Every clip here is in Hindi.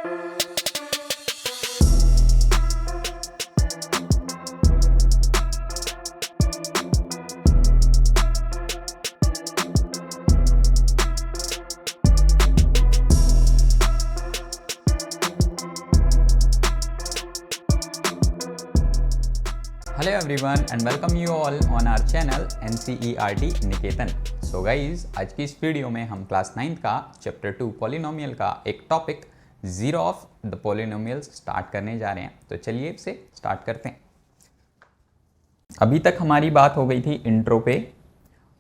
Hello everyone and welcome you all on our channel NCERT Niketan. So guys, आज की इस वीडियो में हम क्लास 9th का चैप्टर 2 पॉलिनोमियल का एक topic zero of the polynomials start करने जा रहे हैं। तो चलिए इसे स्टार्ट करते हैं। अभी तक हमारी बात हो गई थी इंट्रो पे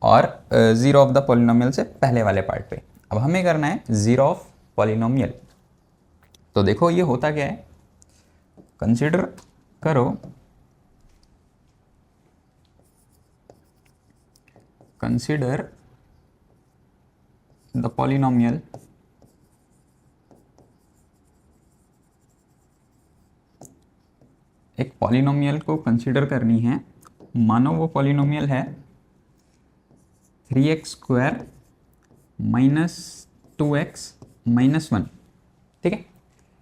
और जीरो ऑफ द पॉलिनोमियल से पहले वाले पार्ट पे। अब हमें करना है जीरो ऑफ पॉलिनोमियल। तो देखो ये होता क्या है, कंसिडर करो consider the polynomial एक पॉलिनोमियल को कंसिडर करनी है। मानो वो पॉलिनोमियल है 3x² माइनस 2x माइनस 1। ठीक है,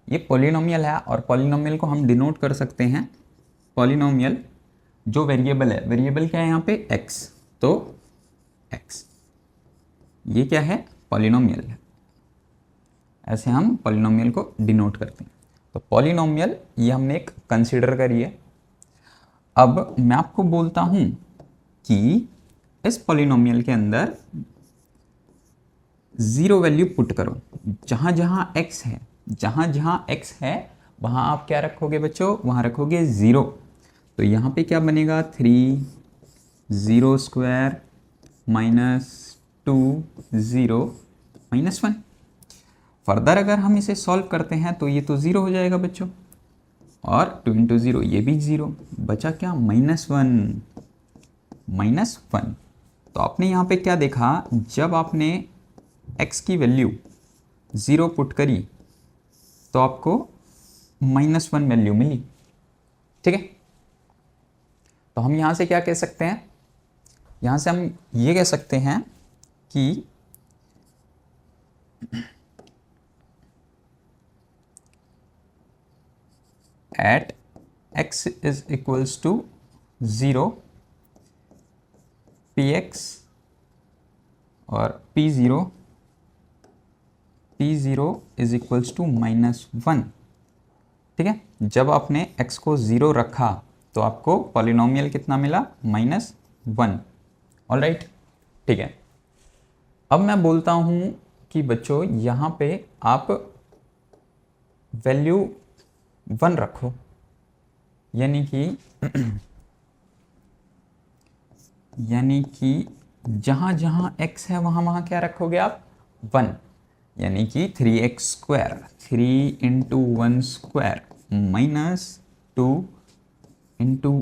ये पॉलिनोमियल है और पॉलिनोमियल को हम डिनोट कर सकते हैं पॉलिनोमियल जो वेरिएबल है। वेरिएबल क्या है यहाँ पे? x। तो x ये क्या है? पॉलिनोमियल है। ऐसे हम पॉलिनोमियल को डिनोट करते हैं। तो पॉलिनोमियल ये हमने एक कंसीडर करी है। अब मैं आपको बोलता हूं कि इस पॉलिनोमियल के अंदर जीरो वैल्यू पुट करो। जहां जहां x है, जहां जहां x है वहां आप क्या रखोगे बच्चों? वहां रखोगे जीरो। तो यहां पे क्या बनेगा? 3 0 स्क्वायर माइनस 2 0 माइनस 1। फर्दर अगर हम इसे सॉल्व करते हैं तो ये तो ज़ीरो हो जाएगा बच्चों, और 2 इंटू 0 ये भी ज़ीरो। बचा क्या? Minus 1 minus 1। तो आपने यहाँ पे क्या देखा? जब आपने x की वैल्यू 0 पुट करी तो आपको माइनस 1 वैल्यू मिली। ठीक है, तो हम यहाँ से क्या कह सकते हैं? यहाँ से हम ये कह सकते हैं कि at x is equals to 0 px और p0 is equals to minus 1। ठीक है, जब आपने x को 0 रखा तो आपको पॉलिनोमियल कितना मिला? माइनस 1। ऑलराइट, ठीक है। अब मैं बोलता हूं कि बच्चों यहां पे आप वैल्यू 1 रखो, यानी कि जहां जहां x है वहां वहां क्या रखोगे आप? 1। यानी कि 3x², 3 into 1 square minus 2 into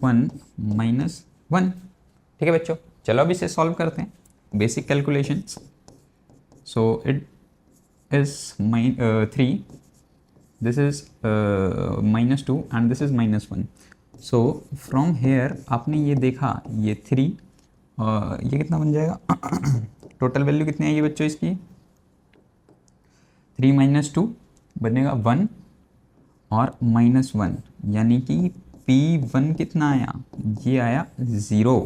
1 minus 1। ठीक है बच्चों, चलो अब इसे सॉल्व करते हैं। Basic calculations. So it is 3, this is minus 2 and this is minus 1। So from here आपने ये देखा, ये 3 ये कितना बन जाएगा? टोटल वैल्यू कितनी आएगी बच्चों इसकी? 3 माइनस 2 बनेगा 1 और माइनस 1, यानी कि P1 कितना आया? ये आया 0।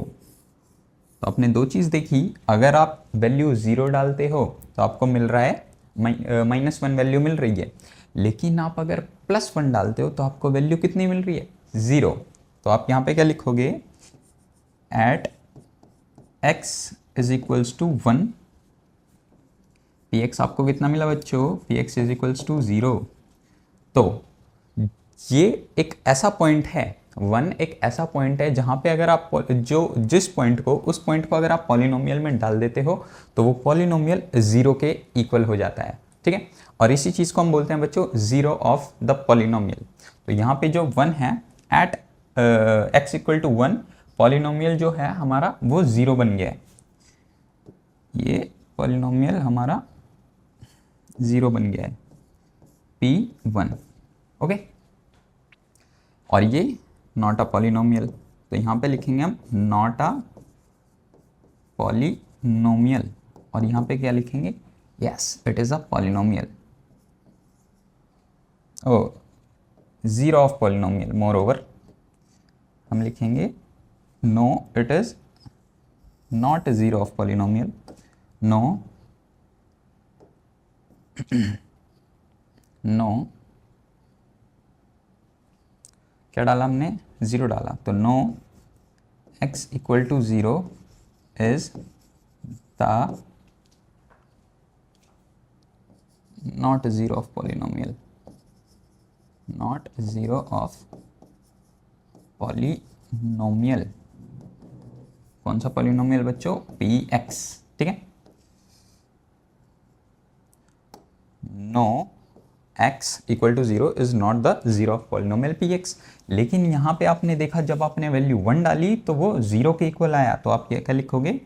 तो आपने दो चीज़ देखी, अगर आप वैल्यू 0 डालते हो तो आपको मिल रहा है माइनस 1 वैल्यू मिल रही है, लेकिन आप अगर प्लस 1 डालते हो तो आपको वैल्यू कितनी मिल रही है? 0। तो आप यहाँ पे क्या लिखोगे? At x is equals to 1, px आपको कितना मिला बच्चों? px is equals to 0। तो ये एक ऐसा पॉइंट है, 1 एक ऐसा पॉइंट है जहां पे अगर आप जिस पॉइंट को, उस पॉइंट को अगर आप पॉलिनोमियल में डाल देते हो तो वो पॉलिनोमियल 0 के इक्वल हो जाता है। ठीक है, और इसी चीज को हम बोलते हैं बच्चों जीरो ऑफ द पॉलिनोमियल। तो यहाँ पे जो 1 है, at x equal to 1, polynomial जो है हमारा वो 0 बन गया है। ये पॉलिनोमियल हमारा 0 बन गया है, P1। ओके, और ये नॉट अ पॉलिनोमियल, तो यहाँ पे लिखेंगे हम नॉट अ पॉलिनोमियल, और यहाँ पे क्या लिखेंगे? Yes, it is a polynomial. Oh zero of polynomial, moreover हम लिखेंगे no it is not zero of polynomial, no no क्या डाला हमने, ज़ीरो डाला, तो no x equal to zero is the not zero of polynomial, not zero of polynomial. कौन सा पॉलिनोमियल बच्चों, px, ठीक है। No x equal to zero is not the zero of polynomial px। लेकिन यहाँ पे आपने देखा जब आपने वैल्यू 1 डाली तो वो ज़ीरो के इक्वल आया, तो आप क्या लिखोगे,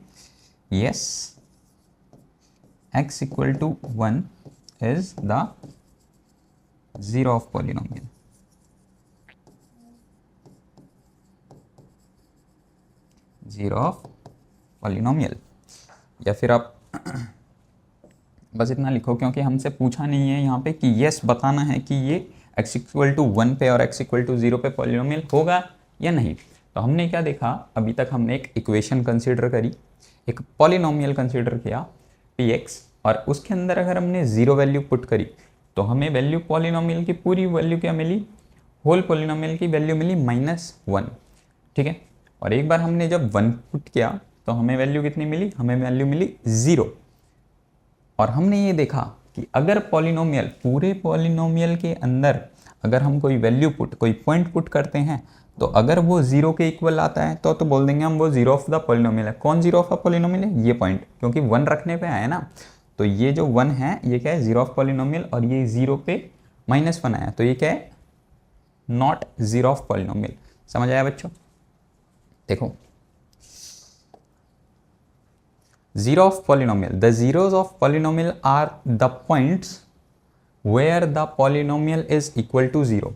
yes x equal to 1 is the zero of polynomial. Zero of polynomial, या फिर आप बस इतना लिखो क्योंकि हमसे पूछा नहीं है यहाँ पे कि यस बताना है कि ये x इक्वल टू 1 पे और x इक्वल टू 0 पे पॉलिनोमियल होगा या नहीं। तो हमने क्या देखा, अभी तक हमने एक इक्वेशन कंसीडर करी, एक पॉलिनोमियल कंसीडर किया px, और उसके अंदर अगर हमने ज़ीरो वैल्यू पुट करी तो हमें वैल्यू पॉलिनोमियल की पूरी वैल्यू क्या मिली, होल पॉलिनोमियल की वैल्यू मिली -1, ठीक है। और एक बार हमने जब 1 पुट किया तो हमें वैल्यू कितनी मिली, हमें वैल्यू मिली 0। और हमने ये देखा कि अगर पॉलिनोमियल, पूरे पॉलिनोमियल के अंदर अगर हम कोई वैल्यू पुट, कोई पॉइंट पुट करते हैं, तो अगर वो 0 के इक्वल आता है तो बोल देंगे हम वो ज़ीरो ऑफ द पॉलिनोमियल है। कौन ज़ीरो ऑफ द पॉलिनोमियल है, ये पॉइंट, क्योंकि 1 रखने पे आया ना, तो ये जो 1 है ये क्या है, ज़ीरो ऑफ पॉलिनोमियल, और ये 0 पे -1 आया, तो ये क्या है, नॉट ज़ीरो ऑफ पॉलिनोमियल। समझ आया बच्चों, देखो zero of polynomial, the zeros of polynomial are the points where the polynomial is equal to 0।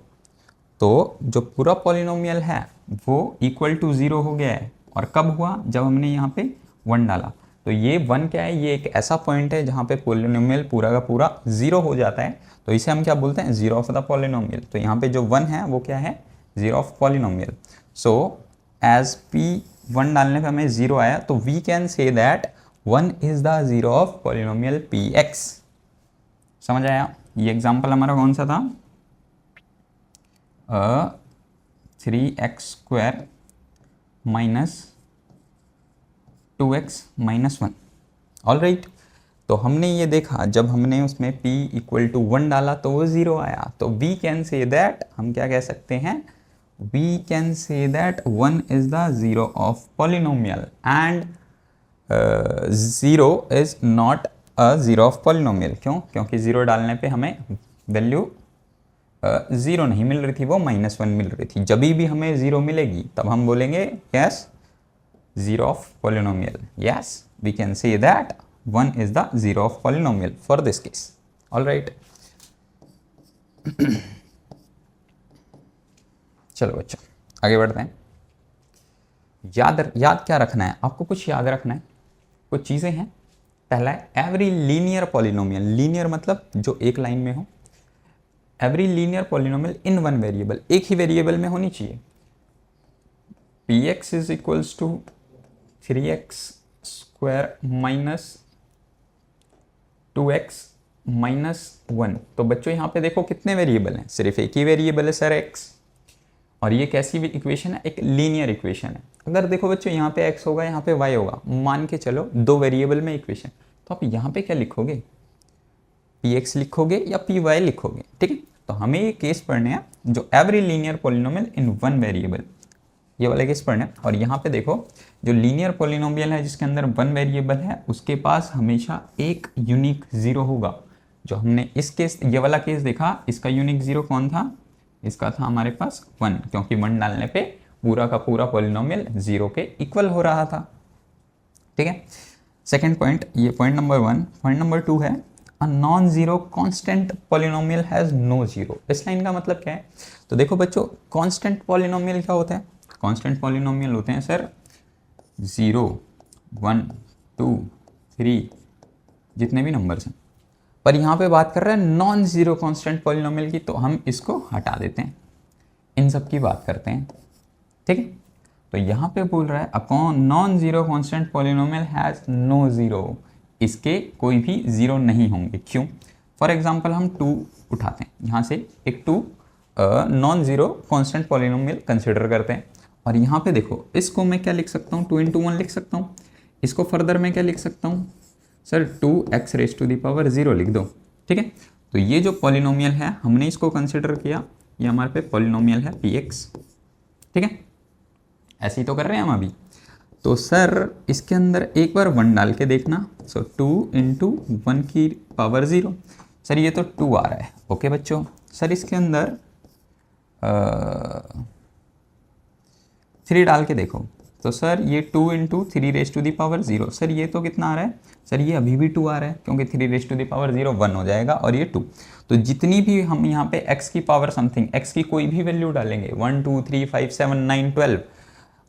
तो जो पूरा पॉलिनोमियल है वो इक्वल टू 0 हो गया है, और कब हुआ, जब हमने यहाँ पे 1 डाला। तो ये 1 क्या है, ये एक ऐसा पॉइंट है जहाँ पे पॉलिनोमियल पूरा का पूरा 0 हो जाता है, तो इसे हम क्या बोलते हैं, ज़ीरो ऑफ द पॉलिनोमियल। तो यहाँ पे जो 1 है वो क्या है, zero of polynomial. So as p1 डालने पे हमें 0 आया, तो we can say that 1 is the zero of polynomial px। समझ आया, ये एग्जांपल हमारा कौन सा था, 3x² minus 2x minus 1। All right, तो हमने ये देखा जब हमने उसमें p इक्वल टू 1 डाला तो वो 0 आया, तो वी कैन से दैट, हम क्या कह सकते हैं, we can say that 1 is the zero of polynomial and 0 is not a zero of polynomial. क्यों, क्योंकि 0 डालने पे हमें वैल्यू 0 नहीं मिल रही थी, वो -1 मिल रही थी। जब भी हमें 0 मिलेगी तब हम बोलेंगे yes zero of polynomial, yes we can say that 1 is the zero of polynomial for this case. All right, चलो बच्चों आगे बढ़ते हैं। याद क्या रखना है आपको, कुछ याद रखना है, कुछ चीज़ें हैं। पहला है एवरी लीनियर पॉलिनोमियल, लीनियर मतलब जो एक लाइन में हो, every linear polynomial in one variable, एक ही वेरिएबल में होनी चाहिए। px is equals to 3x² minus 2x minus 1। तो बच्चों यहाँ पे देखो कितने वेरिएबल हैं, सिर्फ एक ही वेरिएबल है सर x, और ये कैसी इक्वेशन है, एक लीनियर इक्वेशन है। अगर देखो बच्चों यहाँ पे x होगा, यहाँ पे y होगा, मान के चलो दो वेरिएबल में इक्वेशन, तो आप यहाँ पे क्या लिखोगे, px लिखोगे या py लिखोगे, ठीक है। तो हमें ये केस पढ़ने हैं जो every linear polynomial in one variable, ये वाला केस पढ़ना है। और यहाँ पे देखो जो लीनियर पॉलिनोमियल है जिसके अंदर वन वेरिएबल है, उसके पास हमेशा एक यूनिक जीरो होगा। जो हमने इस केस, ये वाला केस देखा, इसका यूनिक जीरो कौन था, इसका था हमारे पास 1, क्योंकि 1 डालने पे पूरा का पूरा पॉलिनोमियल 0 के इक्वल हो रहा था, ठीक है। सेकेंड पॉइंट, ये पॉइंट नंबर 1। पॉइंट नंबर 2 है a non zero constant polynomial has no zero. इस लाइन का मतलब क्या है, तो देखो बच्चों कांस्टेंट पॉलिनोमियल क्या होता है, कांस्टेंट पॉलिनोमियल होते हैं सर 0, 1, 2, 3 जितने भी नंबर्स हैं, पर यहाँ पे बात कर रहे हैं नॉन जीरो कांस्टेंट पॉलिनोमियल की, तो हम इसको हटा देते हैं, इन सब की बात करते हैं। ठीक है, तो यहाँ पे बोल रहा है a non zero constant polynomial has no zero, इसके कोई भी जीरो नहीं होंगे। क्यों? फॉर एग्जाम्पल हम 2 उठाते हैं, यहाँ से एक 2 non zero constant polynomial consider करते हैं, और यहाँ पे देखो इसको मैं क्या लिख सकता हूँ, 2 into 1 लिख सकता हूँ। इसको फर्दर मैं क्या लिख सकता हूँ sir, 2x raise to the power 0 लिख दो। ठीक है, तो ये जो पॉलिनोमियल है हमने इसको कंसिडर किया, ये हमारे पे पॉलिनोमियल है px। ठीक है, ऐसे ही तो कर रहे हैं हम अभी। तो सर इसके अंदर एक बार 1 डाल के देखना, सो 2 into 1 की पावर 0, सर ये तो 2 आ रहा है। ओके बच्चों, सर इसके अंदर 3 डाल के देखो, तो सर ये 2 into 3 raise to the power 0, sir ये तो कितना आ रहा है, सर ये अभी भी 2 आ रहा है, क्योंकि 3 रेज़ टू दी पावर 0 1 हो जाएगा और ये 2। तो जितनी भी हम यहाँ पे x की पावर समथिंग, x की कोई भी वैल्यू डालेंगे, 1 2 3 5 7 9 12,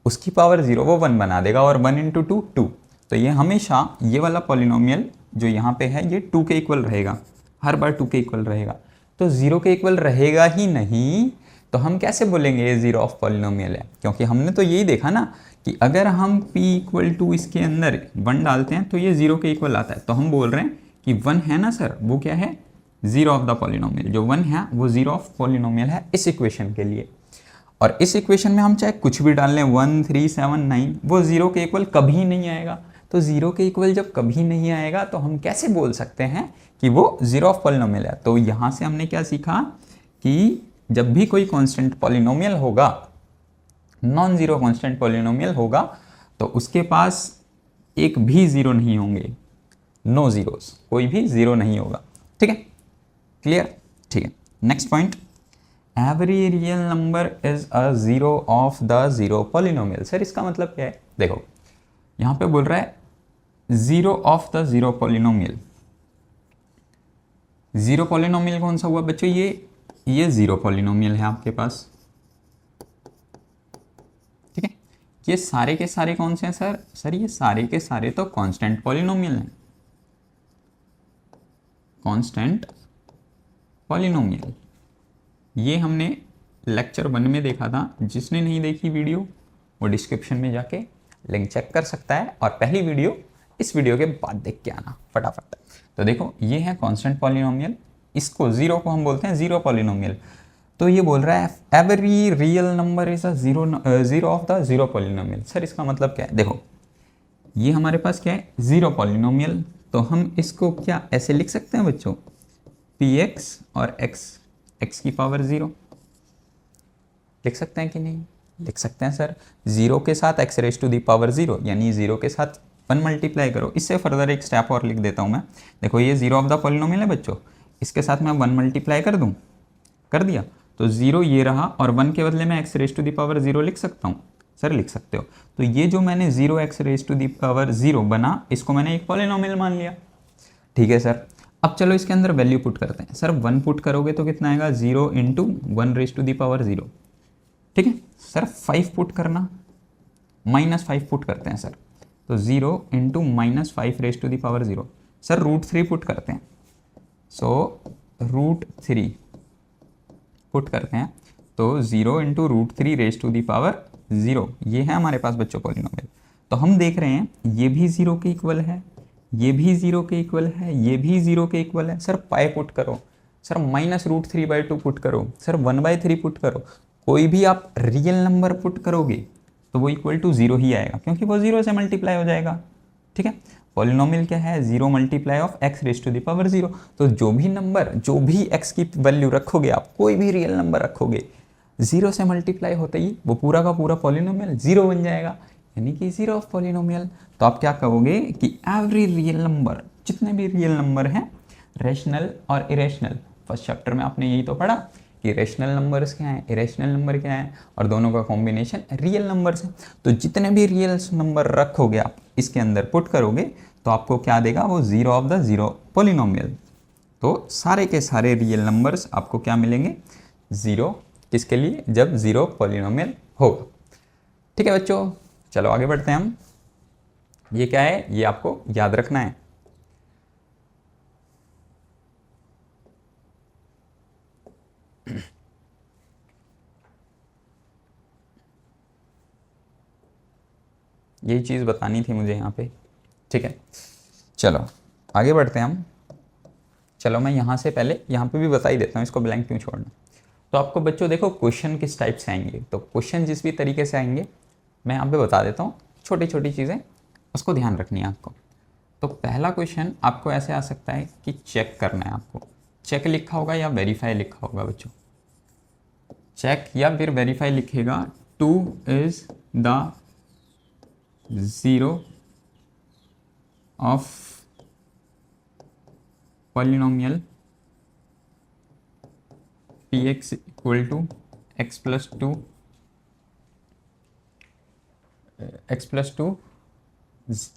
उसकी पावर 0 वो 1 बना देगा, और 1 into 2 2। तो ये हमेशा ये वाला पॉलिनोमियल जो यहाँ पे है ये 2 के इक्वल रहेगा, हर बार 2 के इक्वल रहेगा। तो 0 के इक्वल रहेगा ही नहीं, तो हम कैसे बोलेंगे ये जीरो ऑफ पॉलिनोमियल है? क्योंकि हमने तो यही देखा ना कि अगर हम p इक्वल टू इसके अंदर 1 डालते हैं तो ये 0 के इक्वल आता है। तो हम बोल रहे हैं कि 1 है ना सर, वो क्या है, जीरो ऑफ द पॉलिनोमियल। जो 1 है वो जीरो ऑफ पॉलिनोमियल है इस इक्वेशन के लिए। और इस इक्वेशन में हम चाहे कुछ भी डाल लें, 1 3 7 9, वो 0 के इक्वल कभी नहीं आएगा। तो 0 के इक्वल जब कभी नहीं आएगा तो हम कैसे बोल सकते हैं कि वो जीरो ऑफ पॉलिनोमियल है? तो यहाँ से हमने क्या सीखा कि जब भी कोई कांस्टेंट पॉलिनोमियल होगा, नॉन जीरो कांस्टेंट पॉलिनोमियल होगा, तो उसके पास एक भी जीरो नहीं होंगे, नो जीरोस, कोई भी जीरो नहीं होगा। ठीक है, क्लियर? ठीक है, next point, every real number is a zero of the zero polynomial. Sir इसका मतलब क्या है? देखो यहाँ पे बोल रहा है zero of the zero polynomial. Zero polynomial कौन सा हुआ बच्चों? ये जीरो पॉलिनोमियल है आपके पास। ठीक है, ये सारे के सारे कौन से हैं सर? सर ये सारे के सारे तो कांस्टेंट पॉलिनोमियल हैं, कांस्टेंट पॉलिनोमियल। ये हमने लेक्चर 1 में देखा था, जिसने नहीं देखी वीडियो वो डिस्क्रिप्शन में जाके लिंक चेक कर सकता है, और पहली वीडियो इस वीडियो के बाद देख के आना फटाफट। तो देखो ये है कांस्टेंट पॉलिनोमियल, इसको जीरो को हम बोलते हैं जीरो पॉलिनोमियल। तो ये बोल रहा है every real number is a zero of the zero polynomial. Sir इसका मतलब क्या है? देखो ये हमारे पास क्या है, जीरो पॉलिनोमियल, तो हम इसको क्या ऐसे लिख सकते हैं बच्चों, px और x की पावर 0 लिख सकते हैं कि नहीं? लिख सकते हैं सर। 0 के साथ x raise to the power 0, यानी 0 के साथ 1 मल्टीप्लाई करो। इससे फर्दर एक स्टेप और लिख देता हूँ मैं। देखो ये जीरो ऑफ द पॉलिनोमियल है बच्चों, इसके साथ मैं 1 मल्टीप्लाई कर दूँ, कर दिया, तो 0 ये रहा, और 1 के बदले में x raise to the power 0 लिख सकता हूँ। सर लिख सकते हो। तो ये जो मैंने 0x rays to the power 0 बना, इसको मैंने एक पॉलिनोमियल मान लिया। ठीक है सर, अब चलो इसके अंदर वैल्यू पुट करते हैं। सर 1 पुट करोगे तो कितना आएगा, 0 into 1 raise to the power 0। ठीक है सर, 5 पुट करना, -5 पुट करते हैं सर, तो 0 into -5 raise to the power 0। Sir √3 put करते हैं, सो √3 पुट करते हैं, तो 0 into √3 raise to the power 0, ये है हमारे पास बच्चों पॉलिनोमियल। तो हम देख रहे हैं ये भी 0 के इक्वल है, ये भी 0 के इक्वल है, ये भी 0 के इक्वल है। सर पाई पुट करो, सर -√3/2 पुट करो, सर 1/3 पुट करो, कोई भी आप रियल नंबर पुट करोगे तो वो इक्वल टू 0 ही आएगा, क्योंकि वो 0 से मल्टीप्लाई हो जाएगा। ठीक है, पॉलिनोमियल क्या है, 0 multiply of x raise to the power 0। तो जो भी नंबर, जो भी x की वैल्यू रखोगे आप, कोई भी रियल नंबर रखोगे, 0 से मल्टीप्लाई होते ही वो पूरा का पूरा पॉलिनोमियल 0 बन जाएगा, यानी कि जीरो ऑफ पॉलिनोमियल। तो आप क्या कहोगे कि एवरी रियल नंबर, जितने भी रियल नंबर हैं, रेशनल और इरेशनल, फर्स्ट चैप्टर में आपने यही तो पढ़ा कि रेशनल नंबर्स क्या हैं, इरेशनल नंबर क्या है, और दोनों का कॉम्बिनेशन रियल नंबर्स है। तो जितने भी रियल नंबर रखोगे आप, इसके अंदर पुट करोगे, तो आपको क्या देगा, वो zero of the zero polynomial. तो सारे के सारे रियल नंबर्स आपको क्या मिलेंगे, जीरो। किसके लिए? जब जीरो पॉलिनोमियल होगा। ठीक है बच्चों, चलो आगे बढ़ते हैं हम। ये क्या है, ये आपको याद रखना है। यही चीज़ बतानी थी मुझे यहाँ पे। ठीक है, चलो आगे बढ़ते हैं हम। चलो मैं यहाँ से पहले यहाँ पे भी बता ही देता हूँ, इसको ब्लैंक क्यों छोड़ना। तो आपको बच्चों देखो क्वेश्चन किस टाइप से आएंगे, तो क्वेश्चन जिस भी तरीके से आएंगे मैं यहाँ पे बता देता हूँ, छोटी छोटी चीज़ें उसको ध्यान रखनी है आपको। तो पहला क्वेश्चन आपको ऐसे आ सकता है कि चेक करना है आपको। चेक लिखा होगा या वेरीफाई लिखा होगा बच्चों? चेक या फिर वेरीफाई लिखेगा। 2 is the zero of polynomial px equal to x plus two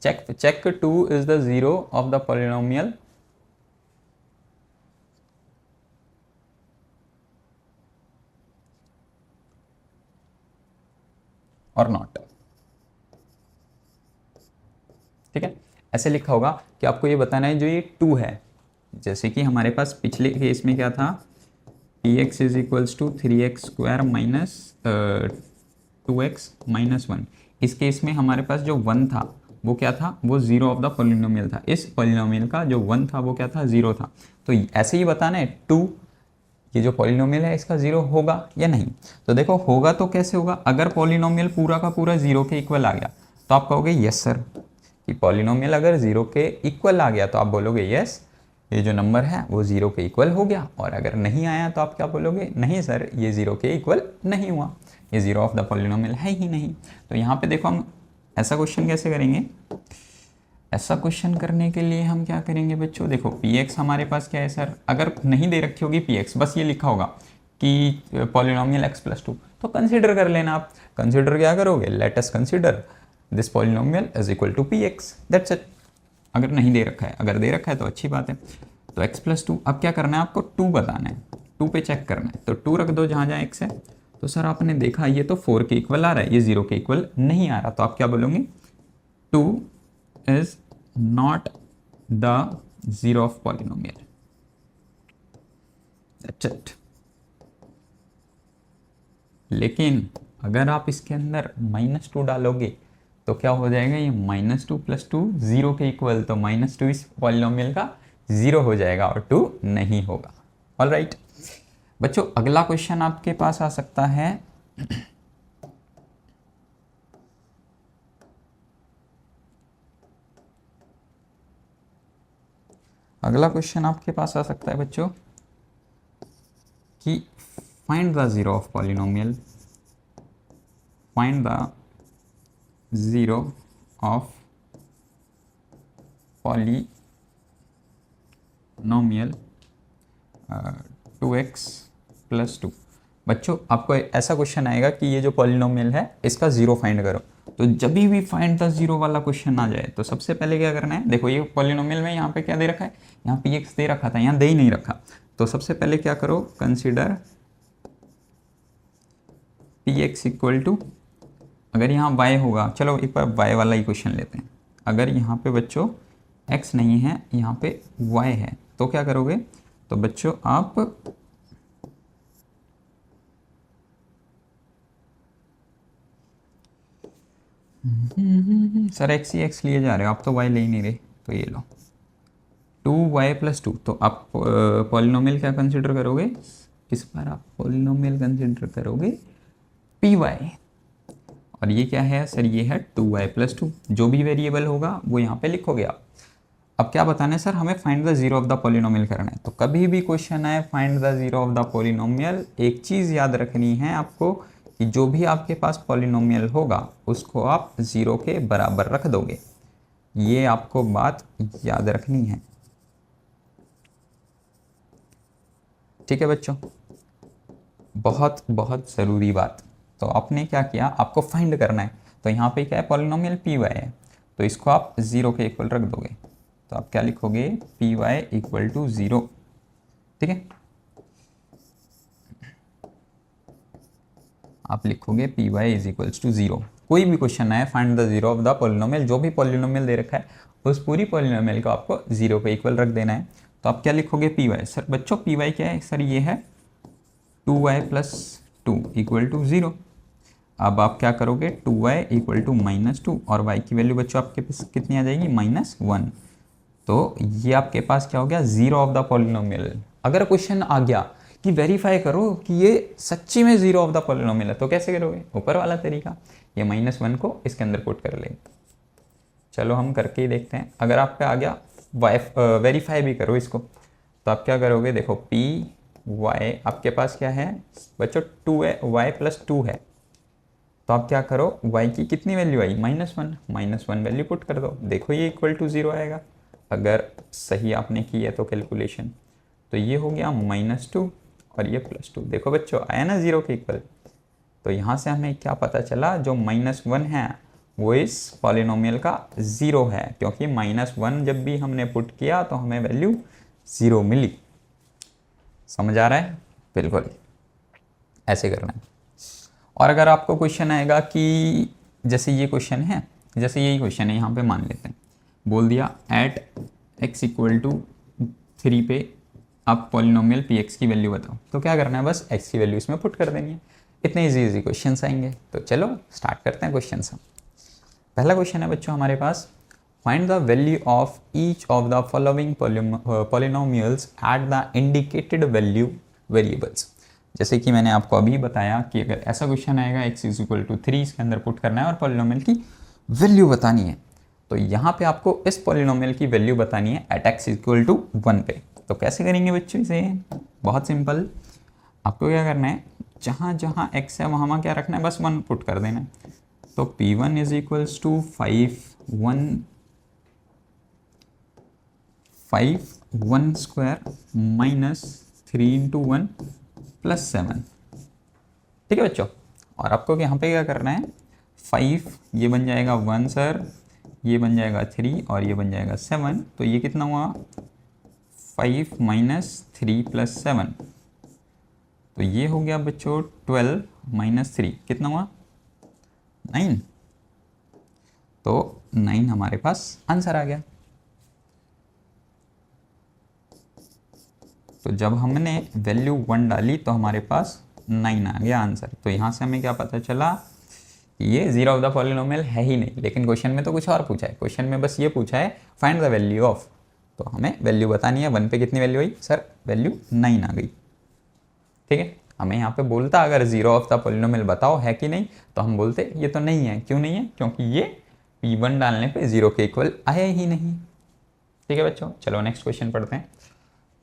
check 2 is the zero of the polynomial or not। ठीक है, ऐसे लिखा होगा कि आपको ये बताना है जो ये 2 है, जैसे कि हमारे पास पिछले केस में क्या था, px is equals to 3x square minus 2x minus 1। इस केस में हमारे पास जो 1 था वो क्या था, वो जीरो ऑफ द पॉलिनोमियल था। इस पॉलिनोमियल का जो 1 था वो क्या था, जीरो था। तो ऐसे ही बताना है 2 ये जो पॉलिनोमियल है इसका जीरो होगा या नहीं। तो देखो होगा तो कैसे होगा, अगर पॉलिनोमियल पूरा का पूरा जीरो के इक्वल आ गया तो आप कहोगे यस सर, कि पॉलिनोमियल अगर जीरो के इक्वल आ गया तो आप बोलोगे यस ये जो नंबर है वो जीरो के इक्वल हो गया। और अगर नहीं आया तो आप क्या बोलोगे, नहीं सर ये जीरो के इक्वल नहीं हुआ, ये जीरो ऑफ द पॉलिनोमियल है ही नहीं। तो यहाँ पे देखो हम ऐसा क्वेश्चन कैसे करेंगे। ऐसा क्वेश्चन करने के लिए हम क्या करेंगे बच्चों, देखो px हमारे पास क्या है सर, अगर नहीं दे रखी होगी px, बस ये लिखा होगा कि पॉलिनोमियल x प्लस 2, तो कंसिडर कर लेना आप। कंसिडर क्या करोगे, let us consider this polynomial is equal to px, that's it. अगर नहीं दे रखा है, अगर दे रखा है तो अच्छी बात है। तो x प्लस 2, अब क्या करना है आपको, 2 बताना है, 2 पे चेक करना है। तो 2 रख दो जहाँ जहाँ x है। तो सर आपने देखा ये तो 4 के इक्वल आ रहा है, ये 0 के इक्वल नहीं आ रहा, तो आप क्या बोलोगे, 2 is not the zero of polynomial, that's it. लेकिन अगर आप इसके अंदर -2 डालोगे तो क्या हो जाएगा, ये -2 + 2 0 के इक्वल, तो -2 इस पॉलिनोमियल का 0 हो जाएगा और 2 नहीं होगा। ऑल राइट बच्चों, अगला क्वेश्चन आपके पास आ सकता है अगला क्वेश्चन आपके पास आ सकता है बच्चों कि find the zero of polynomial, find the zero of polynomial 2x + 2। बच्चों आपको ऐसा क्वेश्चन आएगा कि ये जो पॉलिनोमियल है इसका जीरो फाइंड करो। तो जब भी फाइंड द जीरो वाला क्वेश्चन आ जाए तो सबसे पहले क्या करना है, देखो ये पॉलिनोमियल में यहाँ पे क्या दे रखा है, यहाँ px दे रखा था, यहाँ दे ही नहीं रखा। तो सबसे पहले क्या करो, कंसिडर px इक्वल टू, अगर यहाँ y होगा, चलो एक बार y वाला ही क्वेश्चन लेते हैं। अगर यहाँ पे बच्चों x नहीं है, यहाँ पे y है, तो क्या करोगे, तो बच्चों आप सर x ही x लिए जा रहे हो आप, तो y ले ही नहीं रहे, तो ये लो 2y + 2। तो आप पॉलिनोमियल क्या कंसिडर करोगे, इस बार आप पॉलिनोमियल कंसिडर करोगे py, और ये क्या है सर, ये है 2y + 2। जो भी वेरिएबल होगा वो यहाँ पे लिखोगे आप। अब क्या बताना है सर, हमें find the zero of the polynomial करना है। तो कभी भी क्वेश्चन आए find the zero of the polynomial, एक चीज़ याद रखनी है आपको कि जो भी आपके पास पॉलिनोमियल होगा उसको आप जीरो के बराबर रख दोगे, ये आपको बात याद रखनी है। ठीक है बच्चों, बहुत बहुत ज़रूरी बात। तो आपने क्या किया, आपको फाइंड करना है। तो यहाँ पे क्या है, पॉलिनोमियल py है, तो इसको आप जीरो के इक्वल रख दोगे। तो आप क्या लिखोगे, py इक्वल टू 0। ठीक है, आप लिखोगे py इज इक्वल्स टू 0। कोई भी क्वेश्चन आए find the zero of the polynomial, जो भी पॉलिनोमियल दे रखा है उस पूरी पॉलिनोमियल को आपको 0 के इक्वल रख देना है। तो आप क्या लिखोगे, py। सर बच्चों py क्या है सर, ये है 2y + 2 इक्वल टू 0। अब आप क्या करोगे, 2y इक्वल टू -2 और y की वैल्यू बच्चों आपके पास कितनी आ जाएगी, -1। तो ये आपके पास क्या हो गया, जीरो ऑफ द पॉलिनोमियल। अगर क्वेश्चन आ गया कि वेरीफाई करो कि ये सच्ची में जीरो ऑफ द पॉलिनोमियल है, तो कैसे करोगे, ऊपर वाला तरीका, ये -1 को इसके अंदर पुट कर लेंगे। चलो हम करके ही देखते हैं। अगर आप पे आ गया, वेरीफाई भी करो इसको, तो आप क्या करोगे, देखो पी वाई आपके पास क्या है बच्चों, 2 है, y + 2 है, तो आप क्या करो, y की कितनी वैल्यू आई, -1 वैल्यू पुट कर दो, देखो ये इक्वल टू 0 आएगा अगर सही आपने की है तो कैलकुलेशन। तो ये हो गया -2 और ये +2, देखो बच्चों आया ना 0 के इक्वल। तो यहाँ से हमें क्या पता चला, जो -1 है वो इस पॉलिनोमियल का 0 है, क्योंकि -1 जब भी हमने पुट किया तो हमें वैल्यू 0 मिली। समझ आ रहा है, बिल्कुल ऐसे करना है। और अगर आपको क्वेश्चन आएगा कि जैसे ये क्वेश्चन है, जैसे यही क्वेश्चन है, यहाँ पे मान लेते हैं, बोल दिया एट x इक्वल टू 3 पे आप पॉलिनोमियल px की वैल्यू बताओ, तो क्या करना है, बस x की वैल्यू इसमें पुट कर देनी है। इतने इजी क्वेश्चंस आएंगे। तो चलो स्टार्ट करते हैं क्वेश्चन से। पहला क्वेश्चन है बच्चों हमारे पास, find the value of each of the following polynomials at the indicated value variables. जैसे कि मैंने आपको अभी बताया कि अगर ऐसा क्वेश्चन आएगा x इक्वल टू 3 इसके अंदर पुट करना है और पॉलिनोमियल की वैल्यू बतानी है, तो यहाँ पे आपको इस पॉलिनोमियल की वैल्यू बतानी है एट x इक्वल टू 1 पे। तो कैसे करेंगे बच्चों इसे, बहुत सिंपल, आपको क्या करना है, जहाँ जहाँ x है वहाँ क्या रखना है, बस 1 पुट कर देना है। तो p1 is equals to 5 square -3 × 1 + 7। ठीक है बच्चों, और आपको यहाँ पे क्या करना है, 5 ये बन जाएगा 1 सर, ये बन जाएगा 3 और ये बन जाएगा 7। तो ये कितना हुआ, 5 - 3 + 7, तो ये हो गया बच्चों 12 - 3 कितना हुआ, 9। तो 9 हमारे पास आंसर आ गया। तो जब हमने वैल्यू 1 डाली तो हमारे पास 9 आ गया आंसर। तो यहाँ से हमें क्या पता चला, ये जीरो ऑफ द पॉलिनोमियल है ही नहीं। लेकिन क्वेश्चन में तो कुछ और पूछा है, क्वेश्चन में बस ये पूछा है फाइंड द वैल्यू ऑफ, तो हमें वैल्यू बतानी है। 1 पे कितनी वैल्यू आई सर, वैल्यू 9 आ गई। ठीक है, हमें यहाँ पे बोलता अगर जीरो ऑफ द पॉलिनोमियल बताओ है कि नहीं, तो हम बोलते ये तो नहीं है। क्यों नहीं है, क्योंकि ये p1 डालने पे 0 के इक्वल आया ही नहीं। ठीक है बच्चों, चलो नेक्स्ट क्वेश्चन पढ़ते हैं।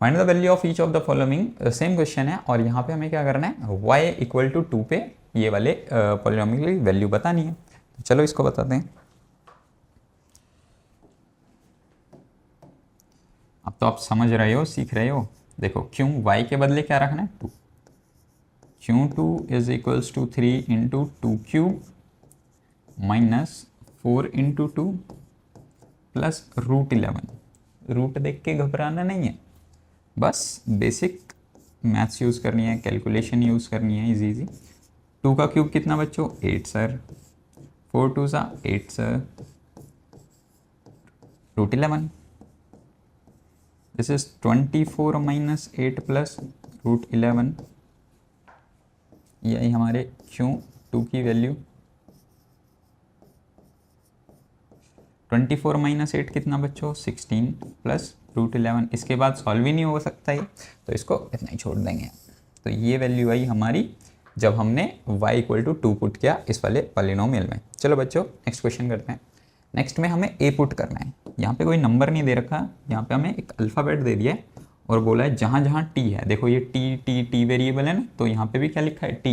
Find the value of each of the following, same question है और यहाँ पे हमें क्या करना है, y इक्वल टू 2 पे ये वाले पॉलिनोमियल की वैल्यू बतानी है। तो चलो इसको बताते हैं। अब तो आप समझ रहे हो, सीख रहे हो। देखो क्यों y के बदले क्या रखना है, 2, क्यों 2 is equals to 3 × 2³ -4 × 2 plus √11। Root देख के घबराना नहीं है, बस बेसिक मैथ्स यूज़ करनी है, कैलकुलेशन यूज़ करनी है, इजी। 2 का क्यूब कितना बच्चों, 8 सर, 4 2 सा 8 सर, √11। This is 24 - 8 plus √11। यही हमारे क्यों 2 की वैल्यू। 24 - 8 कितना बच्चों, 16 प्लस √11। इसके बाद सॉल्व ही नहीं हो सकता है, तो इसको इतना ही छोड़ देंगे। तो ये वैल्यू आई हमारी जब हमने y इक्वल टू 2 पुट किया इस वाले पॉलिनोमियल में। चलो बच्चों नेक्स्ट क्वेश्चन करते हैं। नेक्स्ट में हमें a पुट करना है। यहाँ पे कोई नंबर नहीं दे रखा, यहाँ पे हमें एक अल्फ़ाबेट दे दिया है और बोला है जहाँ जहाँ t है, देखो ये t वेरिएबल है ना, तो यहाँ पे भी क्या लिखा है, t।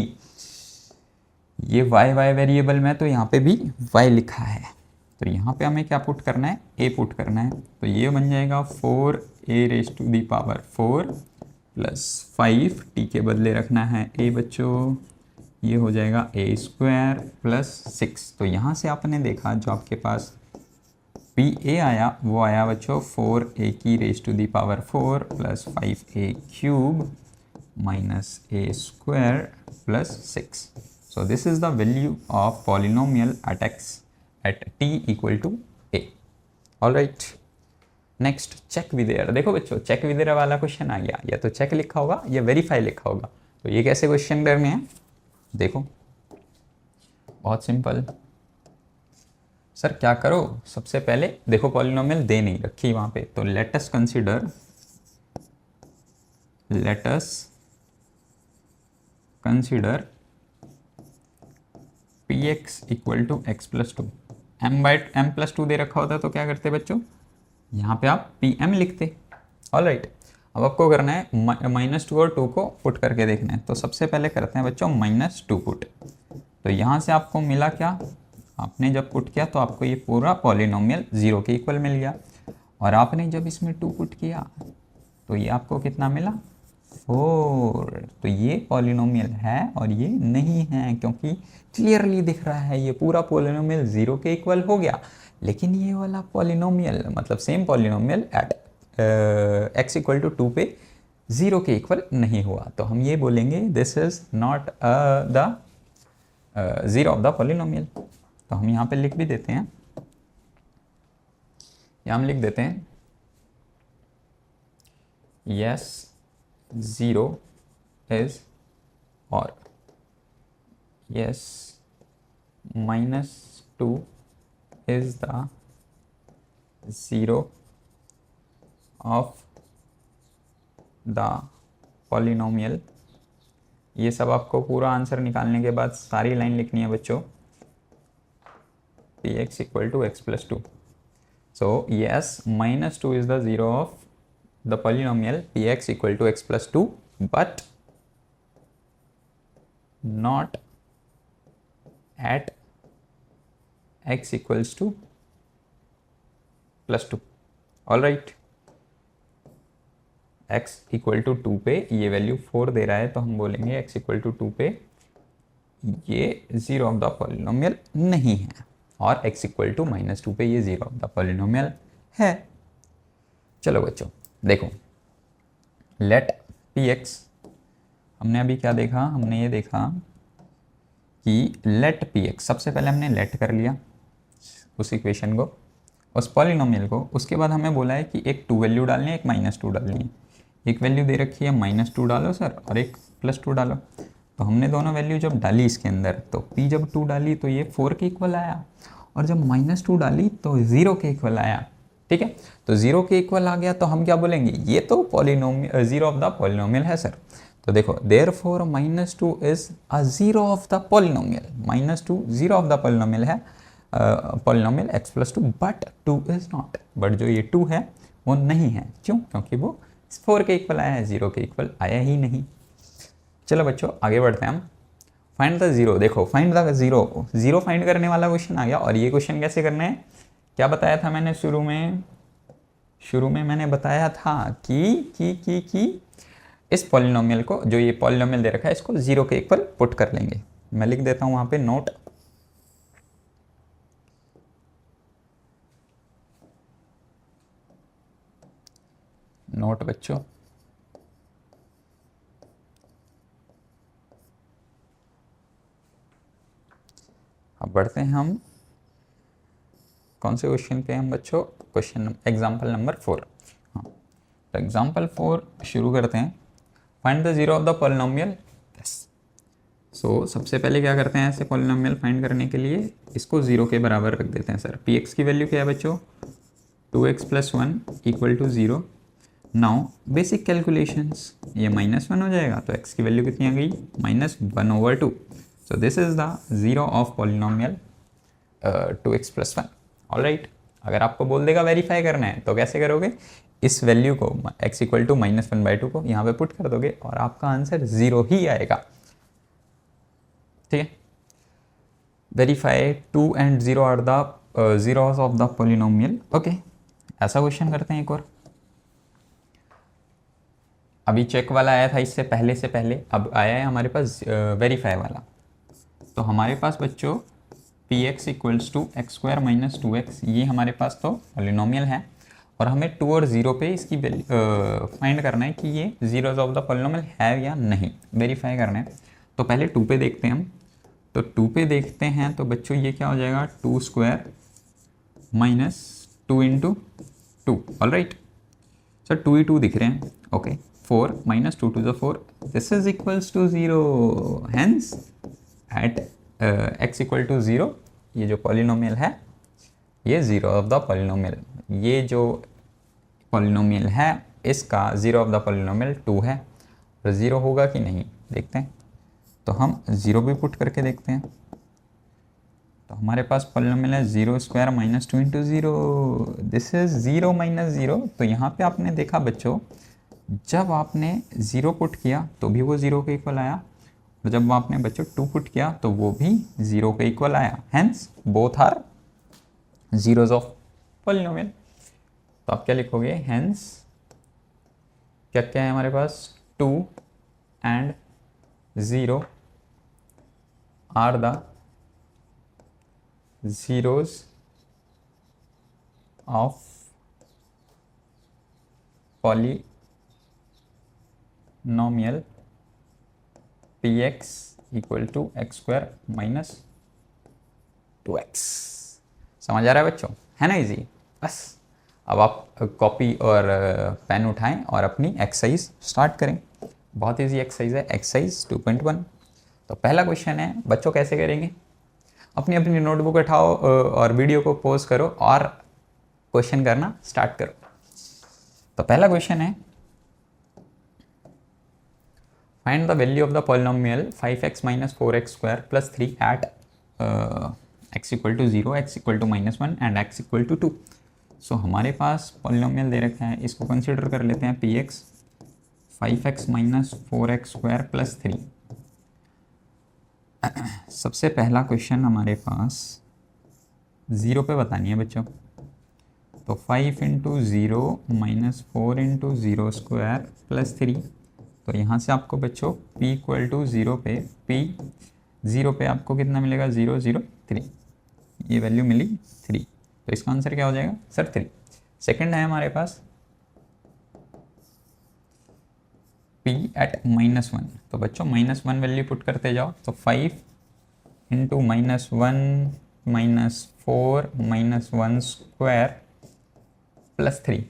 ये y वेरिएबल में, तो यहाँ पे भी y लिखा है। तो यहाँ पे हमें क्या पुट करना है, a पुट करना है। तो ये बन जाएगा 4a⁴ प्लस 5, t के बदले रखना है a बच्चों, ये हो जाएगा a² प्लस 6। तो यहाँ से आपने देखा जो आपके पास pa आया वो आया बच्चों 4a⁴ plus 5a³ minus a² plus 6। So this is the value of polynomial at t equal to a. All right. Next check with error. देखो बच्चों चेक विद एरर वाला क्वेश्चन आ गया, या तो चेक लिखा होगा या वेरीफाई लिखा होगा। तो ये कैसे क्वेश्चन करने हैं, देखो बहुत सिंपल सर, क्या करो, सबसे पहले देखो पॉलिनोमियल दे नहीं रखी वहां पे, तो let us consider p x equal to x plus two. M plus two दे रखा होता तो क्या करते बच्चों, यहाँ पे आप पी एम लिखते। ऑल राइट, अब आपको करना है -2 और 2 को पुट करके देखना है। तो सबसे पहले करते हैं बच्चों -2 पुट। तो यहाँ से आपको मिला क्या, आपने जब पुट किया तो आपको ये पूरा पॉलिनोमियल 0 के इक्वल मिल गया। और आपने जब इसमें 2 पुट किया तो ये आपको कितना मिला, 4। तो ये पॉलिनोमियल है और ये नहीं है, क्योंकि क्लियरली दिख रहा है ये पूरा पॉलिनोमियल 0 के इक्वल हो गया। लेकिन ये वाला पॉलिनोमियल मतलब same polynomial at x equal to 2 पे 0 के इक्वल नहीं हुआ। तो हम ये बोलेंगे this is not the zero of the polynomial. तो हम यहाँ पे लिख भी देते हैं, या हम लिख देते हैं यस 0 इज, और yes -2 is the zero of the polynomial. ये सब आपको पूरा आंसर निकालने के बाद सारी लाइन लिखनी है बच्चों, p x equal to x plus two. So yes -2 is the zero of the polynomial px equal to x plus 2, but not at x equals to plus 2. All right, x equal to 2 पे ये वैल्यू 4 दे रहा है, तो हम बोलेंगे x equal to 2 पे ये ज़ीरो ऑफ द पॉलिनोमियल नहीं है, और x equal to -2 पे ये ज़ीरो ऑफ द पॉलिनोमियल है। चलो बच्चों देखो, लेट पी एक्स, हमने अभी क्या देखा, हमने ये देखा कि लेट पी एक्स, सबसे पहले हमने लेट कर लिया उस इक्वेशन को, उस पॉलिनोमियल को। उसके बाद हमें बोला है कि एक 2 वैल्यू डालनी है, एक -2 डालनी है। एक वैल्यू दे रखी है -2 डालो सर, और एक +2 डालो। तो हमने दोनों वैल्यू जब डाली इसके अंदर, तो p जब 2 डाली तो ये 4 के इक्वल आया, और जब -2 डाली तो 0 के इक्वल आया। ठीक है, तो 0 के इक्वल आ गया, तो हम क्या बोलेंगे, ये तो polynomial zero of the polynomial है सर। तो देखो therefore -2 is a zero of the polynomial. -2 zero of the polynomial है, polynomial x plus 2, but 2 is not. But जो ये 2 है वो नहीं है, क्यों, क्योंकि वो 4 के इक्वल आया है, 0 के इक्वल आया ही नहीं। चलो बच्चों आगे बढ़ते हैं हम। फाइंड द ज़ीरो, देखो फाइंड द ज़ीरो फाइंड करने वाला क्वेश्चन आ गया। और ये क्वेश्चन कैसे करना है, क्या बताया था मैंने शुरू में मैंने बताया था कि इस पॉलिनोमियल को, जो ये पॉलिनोमियल दे रखा है, इसको 0 के इक्वल पुट कर लेंगे। मैं लिख देता हूं वहां पे नोट बच्चों। अब बढ़ते हैं हम कौन से क्वेश्चन पे हम बच्चों, क्वेश्चन एग्जाम्पल नंबर 4। हाँ, तो एग्जाम्पल 4 शुरू करते हैं। Find the zero of the polynomial. So सबसे पहले क्या करते हैं, ऐसे पॉलिनोमियल फाइंड करने के लिए इसको 0 के बराबर रख देते हैं सर। पी एक्स की वैल्यू क्या है बच्चों, 2x + 1 equal to 0। Now basic calculations, ये -1 हो जाएगा, तो x की वैल्यू कितनी आ गई, -1/2। So this is the zero of polynomial 2x + 1। All right, अगर आपको बोल देगा वेरीफाई करना है तो कैसे करोगे, इस वैल्यू को x इक्वल टू -1/2 को यहाँ पे पुट कर दोगे और आपका आंसर 0 ही आएगा। ठीक है, verify 2 and 0 are the zeros of the polynomial. Okay, ऐसा क्वेश्चन करते हैं एक और। अभी चेक वाला आया था इससे पहले, अब आया है हमारे पास वेरीफाई वाला। तो हमारे पास बच्चों p x equals to x² - 2x, ये हमारे पास तो पॉलिनोमियल है, और हमें 2 और 0 पे इसकी फाइंड करना है कि ये ज़ीरोस ऑफ द पॉलिनोमियल है या नहीं, वेरीफाई करना है। तो पहले 2 पे देखते हैं हम। तो 2 पे देखते हैं तो बच्चों ये क्या हो जाएगा, 2² - 2 × 2। ऑल राइट सर, 2 ही 2 दिख रहे हैं। Okay, 4 - 2 to the 4, this is equals to 0। Hence at x equal to 0, ये जो पॉलिनोमियल है ये ज़ीरो ऑफ द पॉलिनोमियल, ये जो पॉलिनोमियल है इसका ज़ीरो ऑफ द पॉलिनोमियल 2 है। और ज़ीरो होगा कि नहीं देखते हैं, तो हम ज़ीरो भी पुट करके देखते हैं। तो हमारे पास पॉलिनोमियल है zero square minus 2 into zero, this is zero minus zero. तो यहाँ पे आपने देखा बच्चों, जब आपने ज़ीरो पुट किया तो भी वो ज़ीरो के इक्वल आया, और जब आपने बच्चों 2 पुट किया तो वो भी ज़ीरो के इक्वल आया। Hence both are zeros of polynomial. तो आप क्या लिखोगे, हैंस क्या क्या है हमारे पास, 2 and 0 are the zeros of polynomial px equal to x square minus 2x। समझ आ रहा है बच्चों, है ना इजी। बस अब आप कॉपी और पेन उठाएं और अपनी एक्सरसाइज स्टार्ट करें। बहुत इजी एक्सरसाइज है, एक्सरसाइज 2.1। तो पहला क्वेश्चन है बच्चों, कैसे करेंगे, अपनी अपनी नोटबुक उठाओ और वीडियो को पॉज करो और क्वेश्चन करना स्टार्ट करो। तो पहला क्वेश्चन है, find the value of the polynomial 5x minus 4x square plus 3 at x equal to 0, x equal to -1 and x equal to 2। So हमारे पास पॉलिनोमियल दे रखा है, इसको कंसिडर कर लेते हैं px 5x minus 4x square plus 3। सबसे पहला क्वेश्चन हमारे पास ज़ीरो पे बतानी है बच्चों। तो 5 into zero minus 4 into zero square plus 3। तो यहाँ से आपको बच्चों p इक्वल टू 0 पे ज़ीरो पे आपको कितना मिलेगा, 0 0 3, ये वैल्यू मिली 3। तो इसका आंसर क्या हो जाएगा सर, 3। सेकंड है हमारे पास p एट -1। तो बच्चों -1 वैल्यू पुट करते जाओ। तो 5 into -1 minus 4 -1 square plus 3।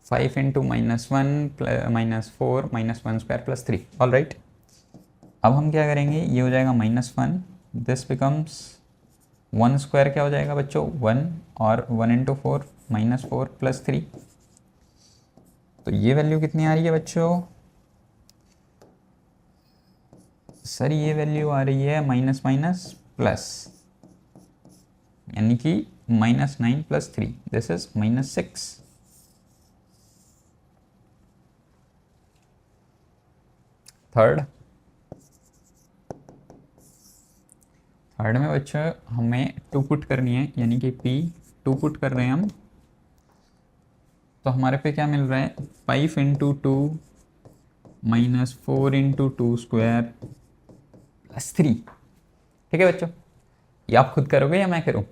5 into -1 minus 4 -1 square plus 3। All right, अब हम क्या करेंगे, ये हो जाएगा -1, दिस बिकम्स 1 स्क्वायर क्या हो जाएगा बच्चों 1, और 1 इंटू 4 -4 प्लस 3। तो ये वैल्यू कितनी आ रही है बच्चों, सर ये वैल्यू आ रही है माइनस माइनस प्लस, यानी कि -9 प्लस 3, दिस इज -6। थर्ड में बच्चों हमें 2 पुट करनी है, यानी कि p 2 पुट कर रहे हैं हम। तो हमारे पे क्या मिल रहा है, 5 into 2 minus 4 into 2 square plus 3। ठीक है बच्चों, ये आप खुद करोगे या मैं करूं,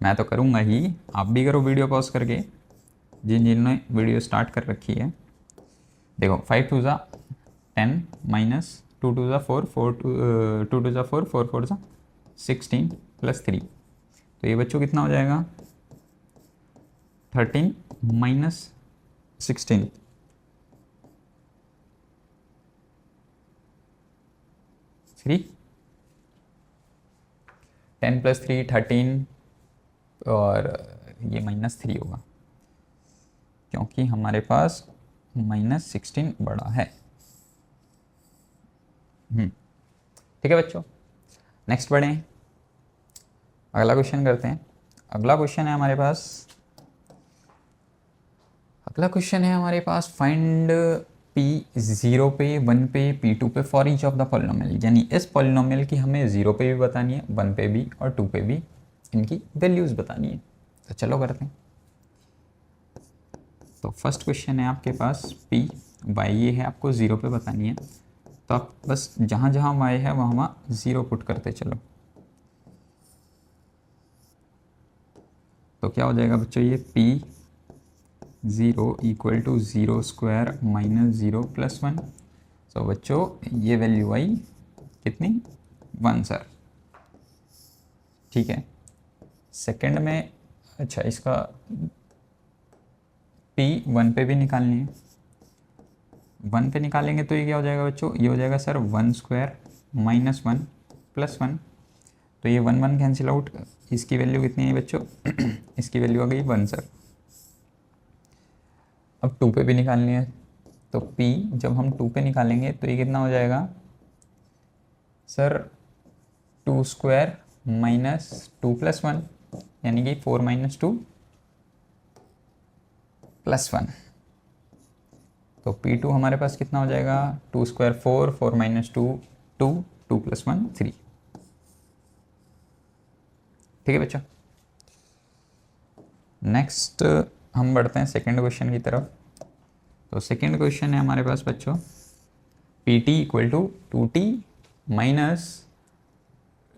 मैं तो करूंगा ही, आप भी करो वीडियो पॉज करके, जिन्होंने वीडियो स्टार्ट कर रखी है। देखो 5 2 ज़ा 10 माइनस 2 2 ज़ा 4 4 2 2 ज़ा 4 4 4 ज़ा 16 प्लस 3। तो ये बच्चों कितना हो जाएगा, 13 माइनस 16, 3, 10 प्लस 3 13, और ये -3 होगा क्योंकि हमारे पास -16 बड़ा है। ठीक है बच्चों, नेक्स्ट बढ़ें, अगला क्वेश्चन करते हैं। अगला क्वेश्चन है हमारे पास, फाइंड p 0 पे 1 पे p2 पे for each of the polynomial. यानी इस पॉलिनोमियल की हमें 0 पे भी बतानी है, 1 पे भी और 2 पे भी इनकी वैल्यूज़ बतानी है। तो चलो करते हैं। तो फर्स्ट क्वेश्चन है आपके पास p y ये है, आपको 0 पे बतानी है। तो आप बस जहाँ जहाँ y है वहाँ 0 पुट करते चलो। तो क्या हो जाएगा बच्चों, ये p 0 equal to 0 square minus 0 plus 1। So बच्चों ये वैल्यू आई कितनी, 1 सर। ठीक है, सेकंड में अच्छा इसका p 1 पे भी निकालनी है, 1 पे निकालेंगे तो ये क्या हो जाएगा बच्चों, ये हो जाएगा सर 1 स्क्वायर माइनस 1 प्लस 1। तो ये 1 1 कैंसिल आउट। इसकी वैल्यू कितनी है बच्चों? इसकी वैल्यू आ गई 1 सर। अब 2 पे भी निकालनी है, तो p जब हम 2 पे निकालेंगे तो ये कितना हो जाएगा सर? 2 स्क्वायर माइनस 2 प्लस 1, यानी कि 4 माइनस 2 प्लस 1। तो P2 हमारे पास कितना हो जाएगा? 2 स्क्वायर 4, 4 माइनस 2 2, 2 प्लस 1 3। ठीक है बच्चों। नेक्स्ट हम बढ़ते हैं सेकेंड क्वेश्चन की तरफ। तो सेकेंड क्वेश्चन है हमारे पास बच्चों, PT equal to 2T minus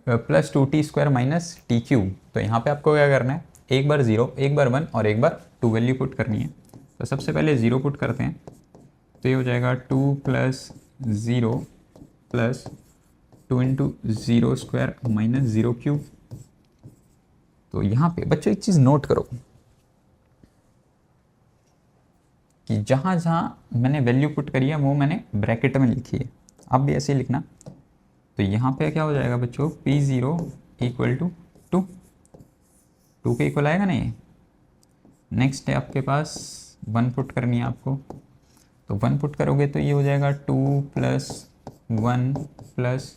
plus 2T square minus t cube. तो यहाँ पे आपको क्या करना है? एक बार 0, एक बार 1 और एक बार 2 वैल्यू पुट करनी है। तो सबसे पहले 0 पुट करते हैं, तो ये हो जाएगा 2 plus 0 plus 2 into 0 square minus 0 cube. तो यहाँ पे बच्चों एक चीज़ नोट करो कि जहाँ जहाँ मैंने वैल्यू पुट करी है वो मैंने ब्रैकेट में लिखी है, आप भी ऐसे ही लिखना। तो यहाँ पे क्या हो जाएगा बच्चों? P0 इक्वल टू 2, 2 के इक्वल आएगा ना ये। नेक्स्ट है आपके पास 1 पुट करनी है आपको, तो 1 पुट करोगे तो ये हो जाएगा 2 plus 1 plus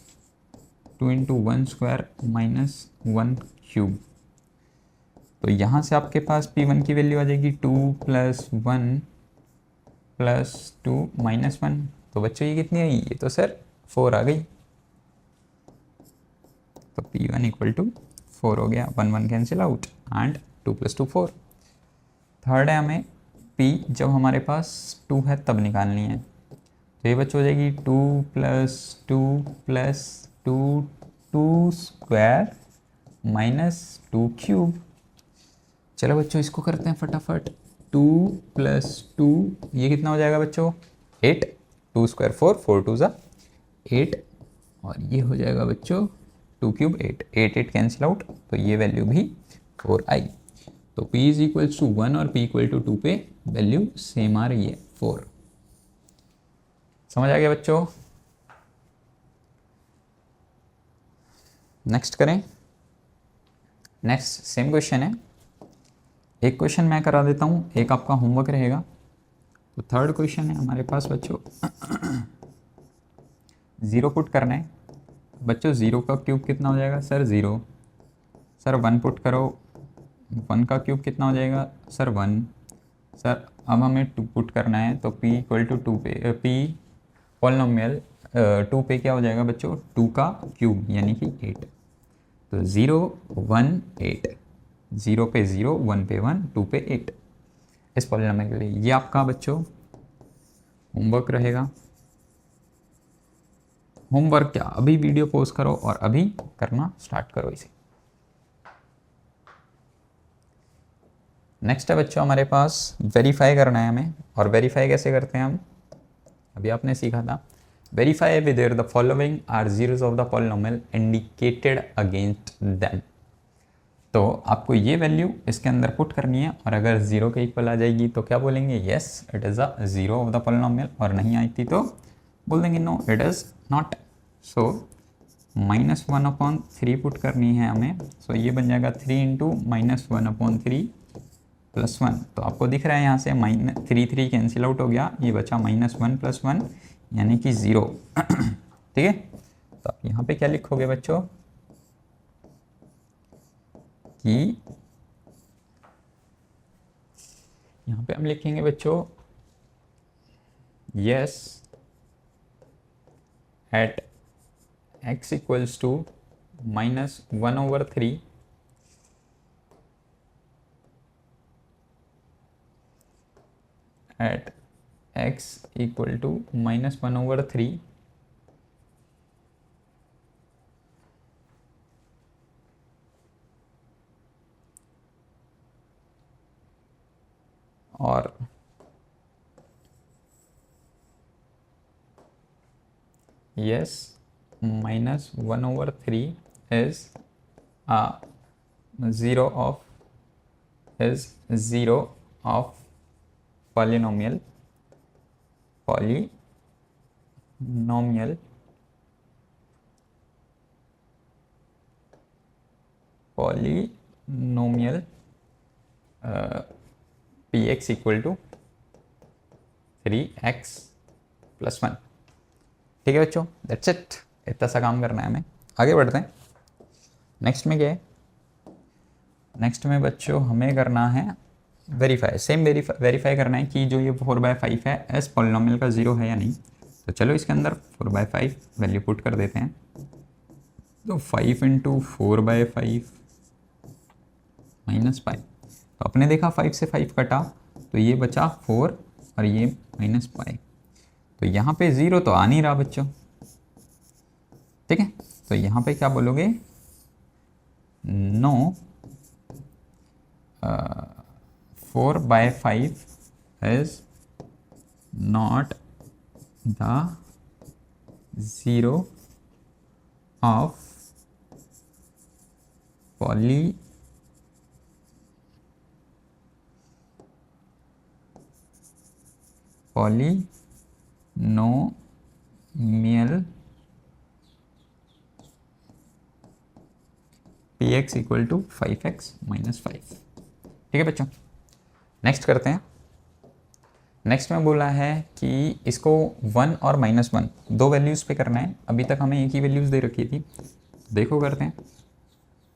2 into 1 square minus 1 cube. तो यहाँ से आपके पास P1 की वैल्यू आ जाएगी 2 प्लस 1 प्लस 2 माइनस 1। तो बच्चों ये कितनी आई? ये तो सर 4 आ गई। तो P1 इक्वल टू 4 हो गया, 1 1 cancel out and 2 plus 2 4। Third है हमें P जब हमारे पास 2 है तब निकालनी है। तो ये बच्चों हो जाएगी 2 plus 2 plus 2 2 square minus 2 cube. चलो बच्चों इसको करते हैं फटाफट। 2 प्लस 2 ये कितना हो जाएगा बच्चों? 8, 2 स्क्वायर 4, 4 2 ज़ा 8, और ये हो जाएगा बच्चों 2 क्यूब 8, 8 8 कैंसिल आउट, तो ये वैल्यू भी 4 आई। तो P इज इक्वल्स टू 1 और P इक्वल टू 2 पे वैल्यू सेम आ रही है 4। समझ आ गया बच्चों? नेक्स्ट करें। नेक्स्ट सेम क्वेश्चन है, एक क्वेश्चन मैं करा देता हूँ, एक आपका होमवर्क रहेगा। तो थर्ड क्वेश्चन है हमारे पास बच्चों, 0 पुट करना है। बच्चों 0 का क्यूब कितना हो जाएगा? सर 0। सर 1 पुट करो, 1 का क्यूब कितना हो जाएगा? सर 1। सर अब हमें 2 पुट करना है, तो P इक्वल टू 2 पे P पॉलिनोमियल 2 पे क्या हो जाएगा बच्चों? 2 का क्यूब यानी कि 8। तो 0 1 8, 0 पे 0, 1 पे 1, 2 पे 8 इस पॉलिनोमियल के लिए। ये आपका बच्चों होमवर्क रहेगा। होमवर्क क्या, अभी वीडियो पॉज करो और अभी करना स्टार्ट करो इसे। नेक्स्ट है बच्चों हमारे पास वेरीफाई करना है हमें, और वेरीफाई कैसे करते हैं हम? अभी आपने सीखा था, verify whether the following are zeros of the polynomial indicated against them. तो आपको ये वैल्यू इसके अंदर पुट करनी है, और अगर 0 के इक्वल आ जाएगी तो क्या बोलेंगे? Yes it is a zero of the polynomial, और नहीं आई थी तो बोल देंगे no it is not. So -1/3 put करनी है हमें। सो ये बन जाएगा 3 इंटू -1/3 प्लस 1। तो आपको दिख रहा है यहाँ से -3 कैंसिल आउट हो गया, ये बचा -1 + 1 यानी कि 0। ठीक है, तो आप यहाँ पे क्या लिखोगे बच्चों कि यहाँ पे हम लिखेंगे बच्चों yes at x equals to -1/3 at x equal to -1/3 और yes -1/3 is a zero of polynomial polynomial p x equal to 3x+1। ठीक है बच्चों, दैट्स इट, इतना सा काम करना है हमें। आगे बढ़ते हैं। नेक्स्ट में क्या है? नेक्स्ट में बच्चों हमें करना है वेरीफाई। सेम वेरीफाई करना है कि जो ये 4/5 है एस पॉलिनोमियल का 0 है या नहीं। तो चलो इसके अंदर 4/5 वैल्यू पुट कर देते हैं। तो 5 × 4/5 -5। तो अपने देखा 5 से 5 कटा तो ये बचा 4 और ये -5। तो यहाँ पे 0 तो आ नहीं रहा बच्चों, ठीक है। तो यहाँ पे क्या बोलोगे? No 4/5 is not the 0 of polynomial p x equal to 5x - 5। ठीक है बच्चों, नेक्स्ट करते हैं। नेक्स्ट में बोला है कि इसको 1 और -1 दो वैल्यूज़ पे करना है। अभी तक हमें एक ही वैल्यूज़ दे रखी थी। देखो करते हैं,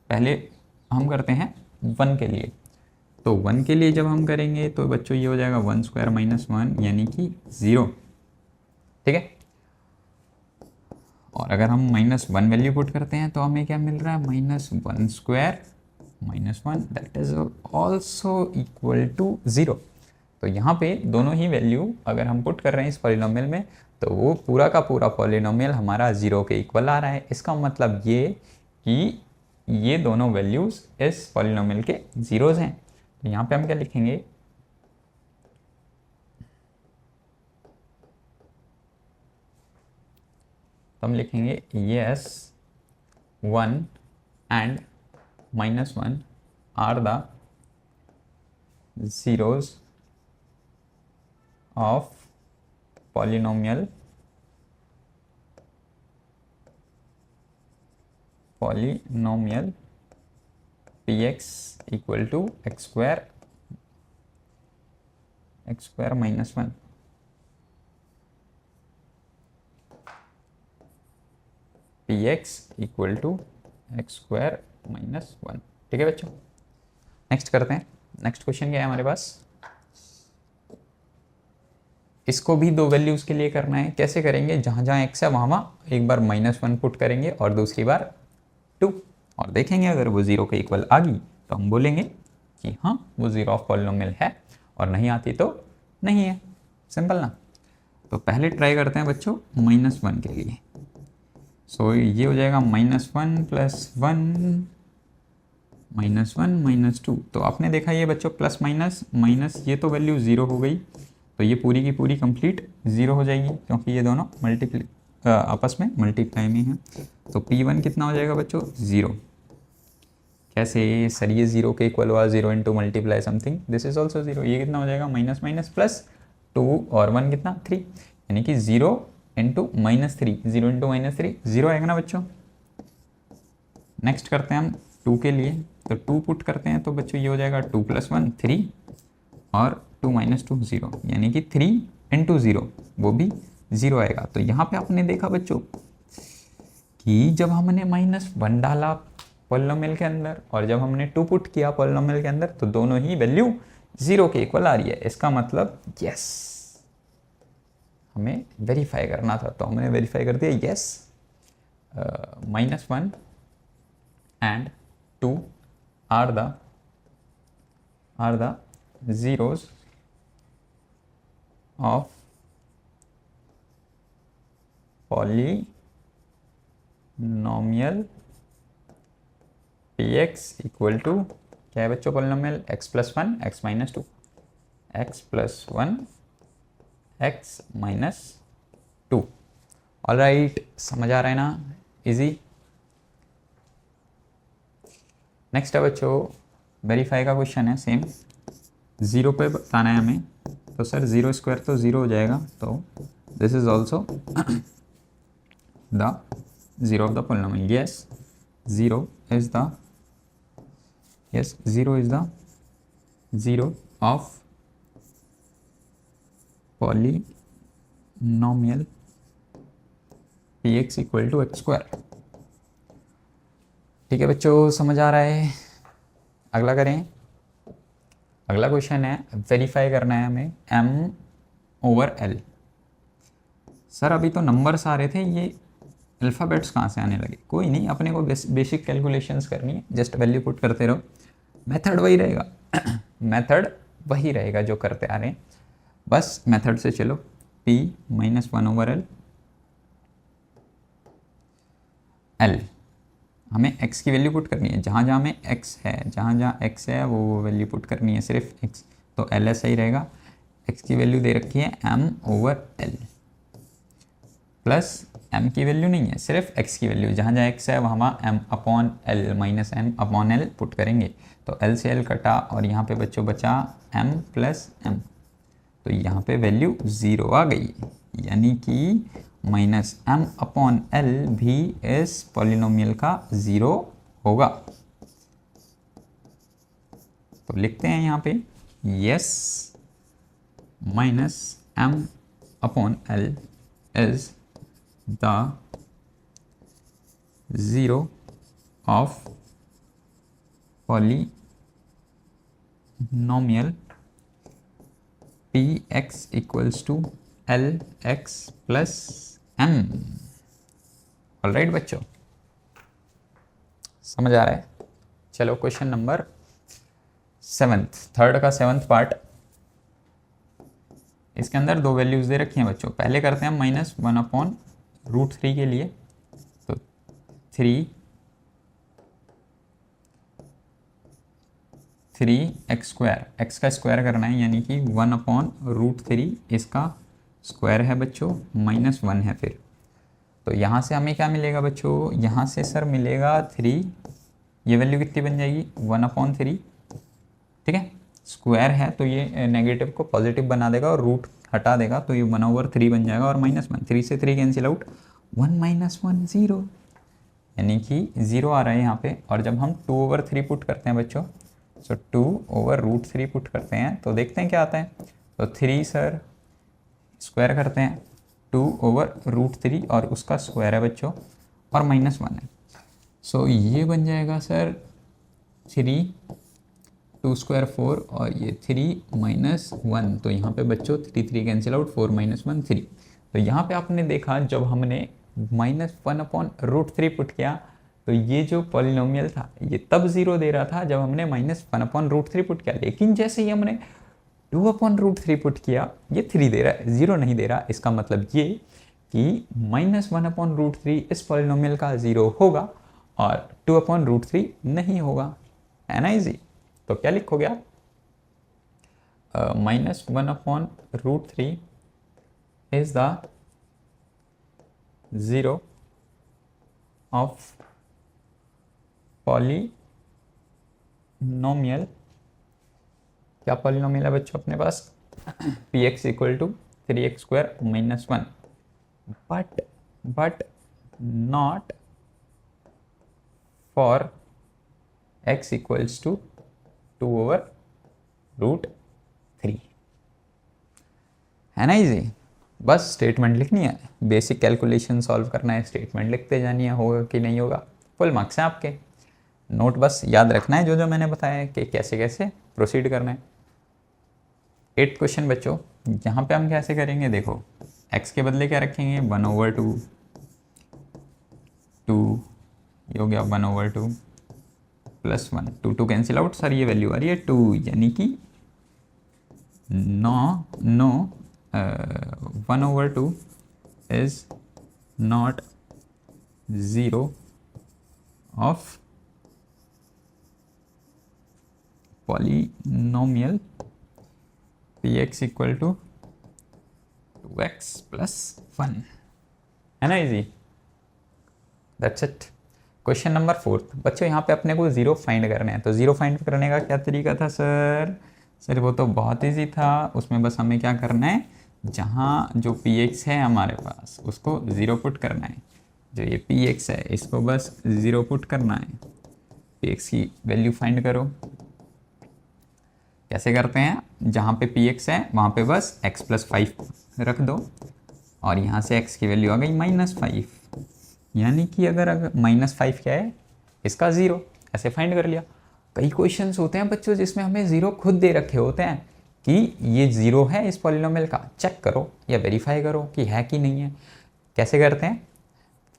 पहले हम करते हैं 1 के लिए। तो 1 के लिए जब हम करेंगे तो बच्चों ये हो जाएगा 1² - 1 यानी कि 0। ठीक है, और अगर हम -1 वैल्यू पुट करते हैं तो हमें क्या मिल रहा है? -1² - 1 that is also equal to 0। तो यहाँ पे दोनों ही वैल्यू अगर हम पुट कर रहे हैं इस पॉलिनोमियल में तो वो पूरा का पूरा पॉलिनोमियल हमारा 0 के इक्वल आ रहा है। इसका मतलब ये कि ये दोनों वैल्यूज इस पॉलिनोमियल के जीरोज हैं। तो यहाँ पे हम क्या लिखेंगे? तो हम लिखेंगे yes 1 and -1 are the zeros of polynomial px equal to x² - 1। px equal to x² - 1। ठीक है बच्चों, नेक्स्ट करते हैं। नेक्स्ट क्वेश्चन क्या है हमारे पास? इसको भी दो वैल्यूज के लिए करना है। कैसे करेंगे? जहां जहां x है वहां एक बार -1 पुट करेंगे और दूसरी बार 2, और देखेंगे अगर वो 0 के इक्वल आ गई तो हम बोलेंगे कि हाँ वो 0 ऑफ पॉलिनोमियल है, और नहीं आती तो नहीं है। सिंपल ना। तो पहले ट्राई करते हैं बच्चों -1 के लिए। सो ये हो जाएगा -1 + 1 -1 - 2। तो आपने देखा ये बच्चों प्लस माइनस ये तो वैल्यू 0 हो गई, तो ये पूरी की पूरी कंप्लीट 0 हो जाएगी क्योंकि ये दोनों आपस में मल्टीप्लाई में हैं। तो P1 कितना हो जाएगा बच्चों? 0। कैसे सर? ये 0 के इक्वल हुआ, 0 × multiply something, this is also 0। ये कितना हो जाएगा? माइनस प्लस 2 और 1 कितना? 3, यानी कि 0 × -3, 0 × -3 0 आएगा ना बच्चों। नेक्स्ट करते हैं हम 2 के लिए। तो 2 पुट करते हैं तो बच्चों ये हो जाएगा 2 + 1 3 और 2 - 2 0, यानी कि 3 × 0 वो भी 0 आएगा। तो यहाँ पे आपने देखा बच्चों कि जब हमने -1 डाला पॉलिनोमियल के अंदर और जब हमने 2 पुट किया पॉलिनोमियल के अंदर तो दोनों ही वैल्यू 0 के इक्वल आ रही है। इसका मतलब यस, हमें वेरीफाई करना था तो हमने वेरीफाई कर दिया। यस -1 and 2 are the zeros of polynomial px equal to क्या है बच्चों? Polynomial x + 1 x - 2, x + 1 x - 2। Alright, समझ आ रहा है ना? इजी। नेक्स्ट है बच्चों वेरीफाई का क्वेश्चन है। सेम 0 पे बताना है हमें। तो सर 0² तो 0 हो जाएगा, तो this is also the 0 of the polynomial. Yes 0 is the yes, 0 is the zero of polynomial p x equal to x square. ठीक है बच्चों, समझ आ रहा है? अगला करें। अगला क्वेश्चन है, वेरीफाई करना है हमें m ओवर l। सर अभी तो नंबर्स आ रहे थे, ये अल्फ़ाबेट्स कहाँ से आने लगे? कोई नहीं, अपने को बेसिक कैलकुलेशंस करनी है, जस्ट वैल्यू पुट करते रहो, मेथड वही रहेगा। मेथड वही रहेगा जो करते आ रहे हैं, बस मेथड से चलो। p माइनस 1 ओवर l हमें x की वैल्यू पुट करनी है, जहाँ जहाँ में x है, जहाँ जहाँ x है वो वैल्यू पुट करनी है, सिर्फ x। तो l ऐसा ही रहेगा, x की वैल्यू दे रखी है m over l, plus m की वैल्यू नहीं है, सिर्फ x की वैल्यू, जहाँ जहाँ x है वहाँ m upon l minus m upon l put करेंगे। तो l से l कटा और यहाँ पे बच्चों बचा m प्लस m, तो यहाँ पे वैल्यू 0 आ गई, यानी कि माइनस m अपॉन l भी इस पॉलिनोमियल का 0 होगा। तो लिखते हैं यहाँ पे yes, minus m upon l is the 0 of polynomial p x equals to l x plus m. Alright बच्चों, समझ आ रहा है? चलो क्वेश्चन नंबर 7, थर्ड का 7th पार्ट। इसके अंदर दो वैल्यूज दे रखी हैं बच्चों। पहले करते हैं माइनस 1 अपॉन रूट 3 के लिए, तो 3x स्क्वायर, x का स्क्वायर करना है, यानी कि 1 अपॉन रूट 3 इसका स्क्वायर है बच्चों, माइनस 1 है फिर। तो यहाँ से हमें क्या मिलेगा बच्चों? यहाँ से सर मिलेगा 3, ये वैल्यू कितनी बन जाएगी? 1 अपॉन 3। ठीक है, स्क्वायर है तो ये नेगेटिव को पॉजिटिव बना देगा और रूट हटा देगा, तो ये 1 ओवर 3 बन जाएगा और माइनस 1, 3 से 3 कैंसिल आउट, 1 माइनस 1 0, यानी कि 0 आ रहा है यहाँ पे। और जब हम 2 ओवर 3 पुट करते हैं बच्चों, सो 2 ओवर रूट 3 पुट करते हैं तो देखते हैं क्या आता है। तो 3 सर स्क्वायर करते हैं, 2 ओवर रूट 3 और उसका स्क्वायर है बच्चों, और माइनस 1 है। सो ये बन जाएगा सर 3, 2 स्क्वायर 4 और ये 3 माइनस 1, तो यहाँ पे बच्चों 3 3 कैंसिल आउट, 4 माइनस 1 3। तो यहाँ पे आपने देखा जब हमने माइनस 1 अपॉन रूट 3 पुट किया तो ये जो पॉलिनोमियल था ये तब 0 दे रहा था जब हमने माइनस 1 अपॉन रूट 3 पुट किया, लेकिन जैसे ही हमने 2 अपॉन रूट 3 पुट किया ये 3 दे रहा है, 0 नहीं दे रहा। इसका मतलब ये कि माइनस 1 अपॉन रूट 3 इस पॉलिनोमियल का 0 होगा और 2 अपॉन रूट 3 नहीं होगा, है ना इजी? तो क्या लिखोगे आप? Minus 1 upon root 3 is the 0 of polynomial, क्या पॉलिनोमियल है बच्चों अपने पास? P x equal to 3x square minus 1, but not for x equals to 2 over root 3, है ना इजी? बस स्टेटमेंट लिखनी है, बेसिक कैलकुलेशन सॉल्व करना है, स्टेटमेंट लिखते जानी है, होगा कि नहीं होगा, फुल मार्क्स हैं आपके। नोट बस याद रखना है जो जो मैंने बताया है कि कैसे कैसे प्रोसीड करना है। 8th क्वेश्चन बच्चों, यहाँ पे हम कैसे करेंगे? देखो x के बदले क्या रखेंगे? 1 ओवर 2, ये हो गया 1 over 2 plus 1, 2 2 cancel out, sir ये वैल्यू आ रही है 2, यानी कि 1 over 2 is not 0 of polynomial p x equal to 2x plus 1, है ना easy? That's it. Question number 4 बच्चों, यहाँ पे अपने को 0 फाइंड करना है। तो 0 फाइंड करने का क्या तरीका था सर? सर वो तो बहुत इजी था, उसमें बस हमें क्या करना है, जहाँ जो पी एक्स है हमारे पास उसको 0 पुट करना है, जो ये पी एक्स है इसको बस 0 पुट करना है, पी एक्स की वैल्यू फाइंड करो। कैसे करते हैं, जहाँ पे पी एक्स है वहाँ पे बस x प्लस 5 रख दो और यहाँ से x की वैल्यू आ गई -5, यानी कि अगर -5 क्या है, इसका 0, ऐसे फाइंड कर लिया। कई क्वेश्चंस होते हैं बच्चों जिसमें हमें 0 खुद दे रखे होते हैं कि ये 0 है इस पॉलिनोमियल का, चेक करो या वेरीफाई करो कि है कि नहीं है। कैसे करते हैं,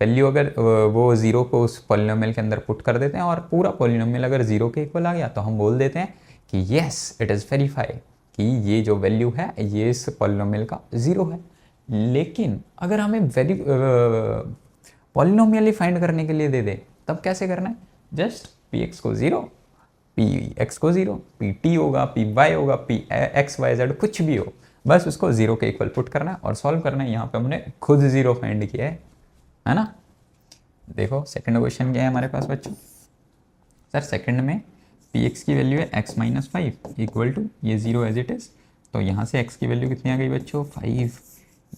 वैल्यू अगर वो 0 को उस पॉलिनोमियल के अंदर पुट कर देते हैं और पूरा पॉलिनोमियल अगर 0 के इक्वल आ गया तो हम बोल देते हैं कि येस इट इज़ वेरीफाई कि ये जो वैल्यू है ये इस पॉलिनोमियल का 0 है। लेकिन अगर हमें पॉलिनोमियल ही फाइंड करने के लिए दे दे तब कैसे करना है, जस्ट पी एक्स को 0, पी एक्स को 0, पी टी होगा, पी वाई होगा, पी एक्स वाई जेड कुछ भी हो, बस उसको 0 के इक्वल पुट करना है और सॉल्व करना है। यहाँ पे हमने खुद 0 फाइंड किया है ना। देखो सेकंड क्वेश्चन क्या है हमारे पास बच्चों, सर सेकंड में पी एक्स की वैल्यू है x माइनस 5 इक्वल टू ये 0 एज इट इज़, तो यहाँ से x की वैल्यू कितनी आ गई बच्चों 5,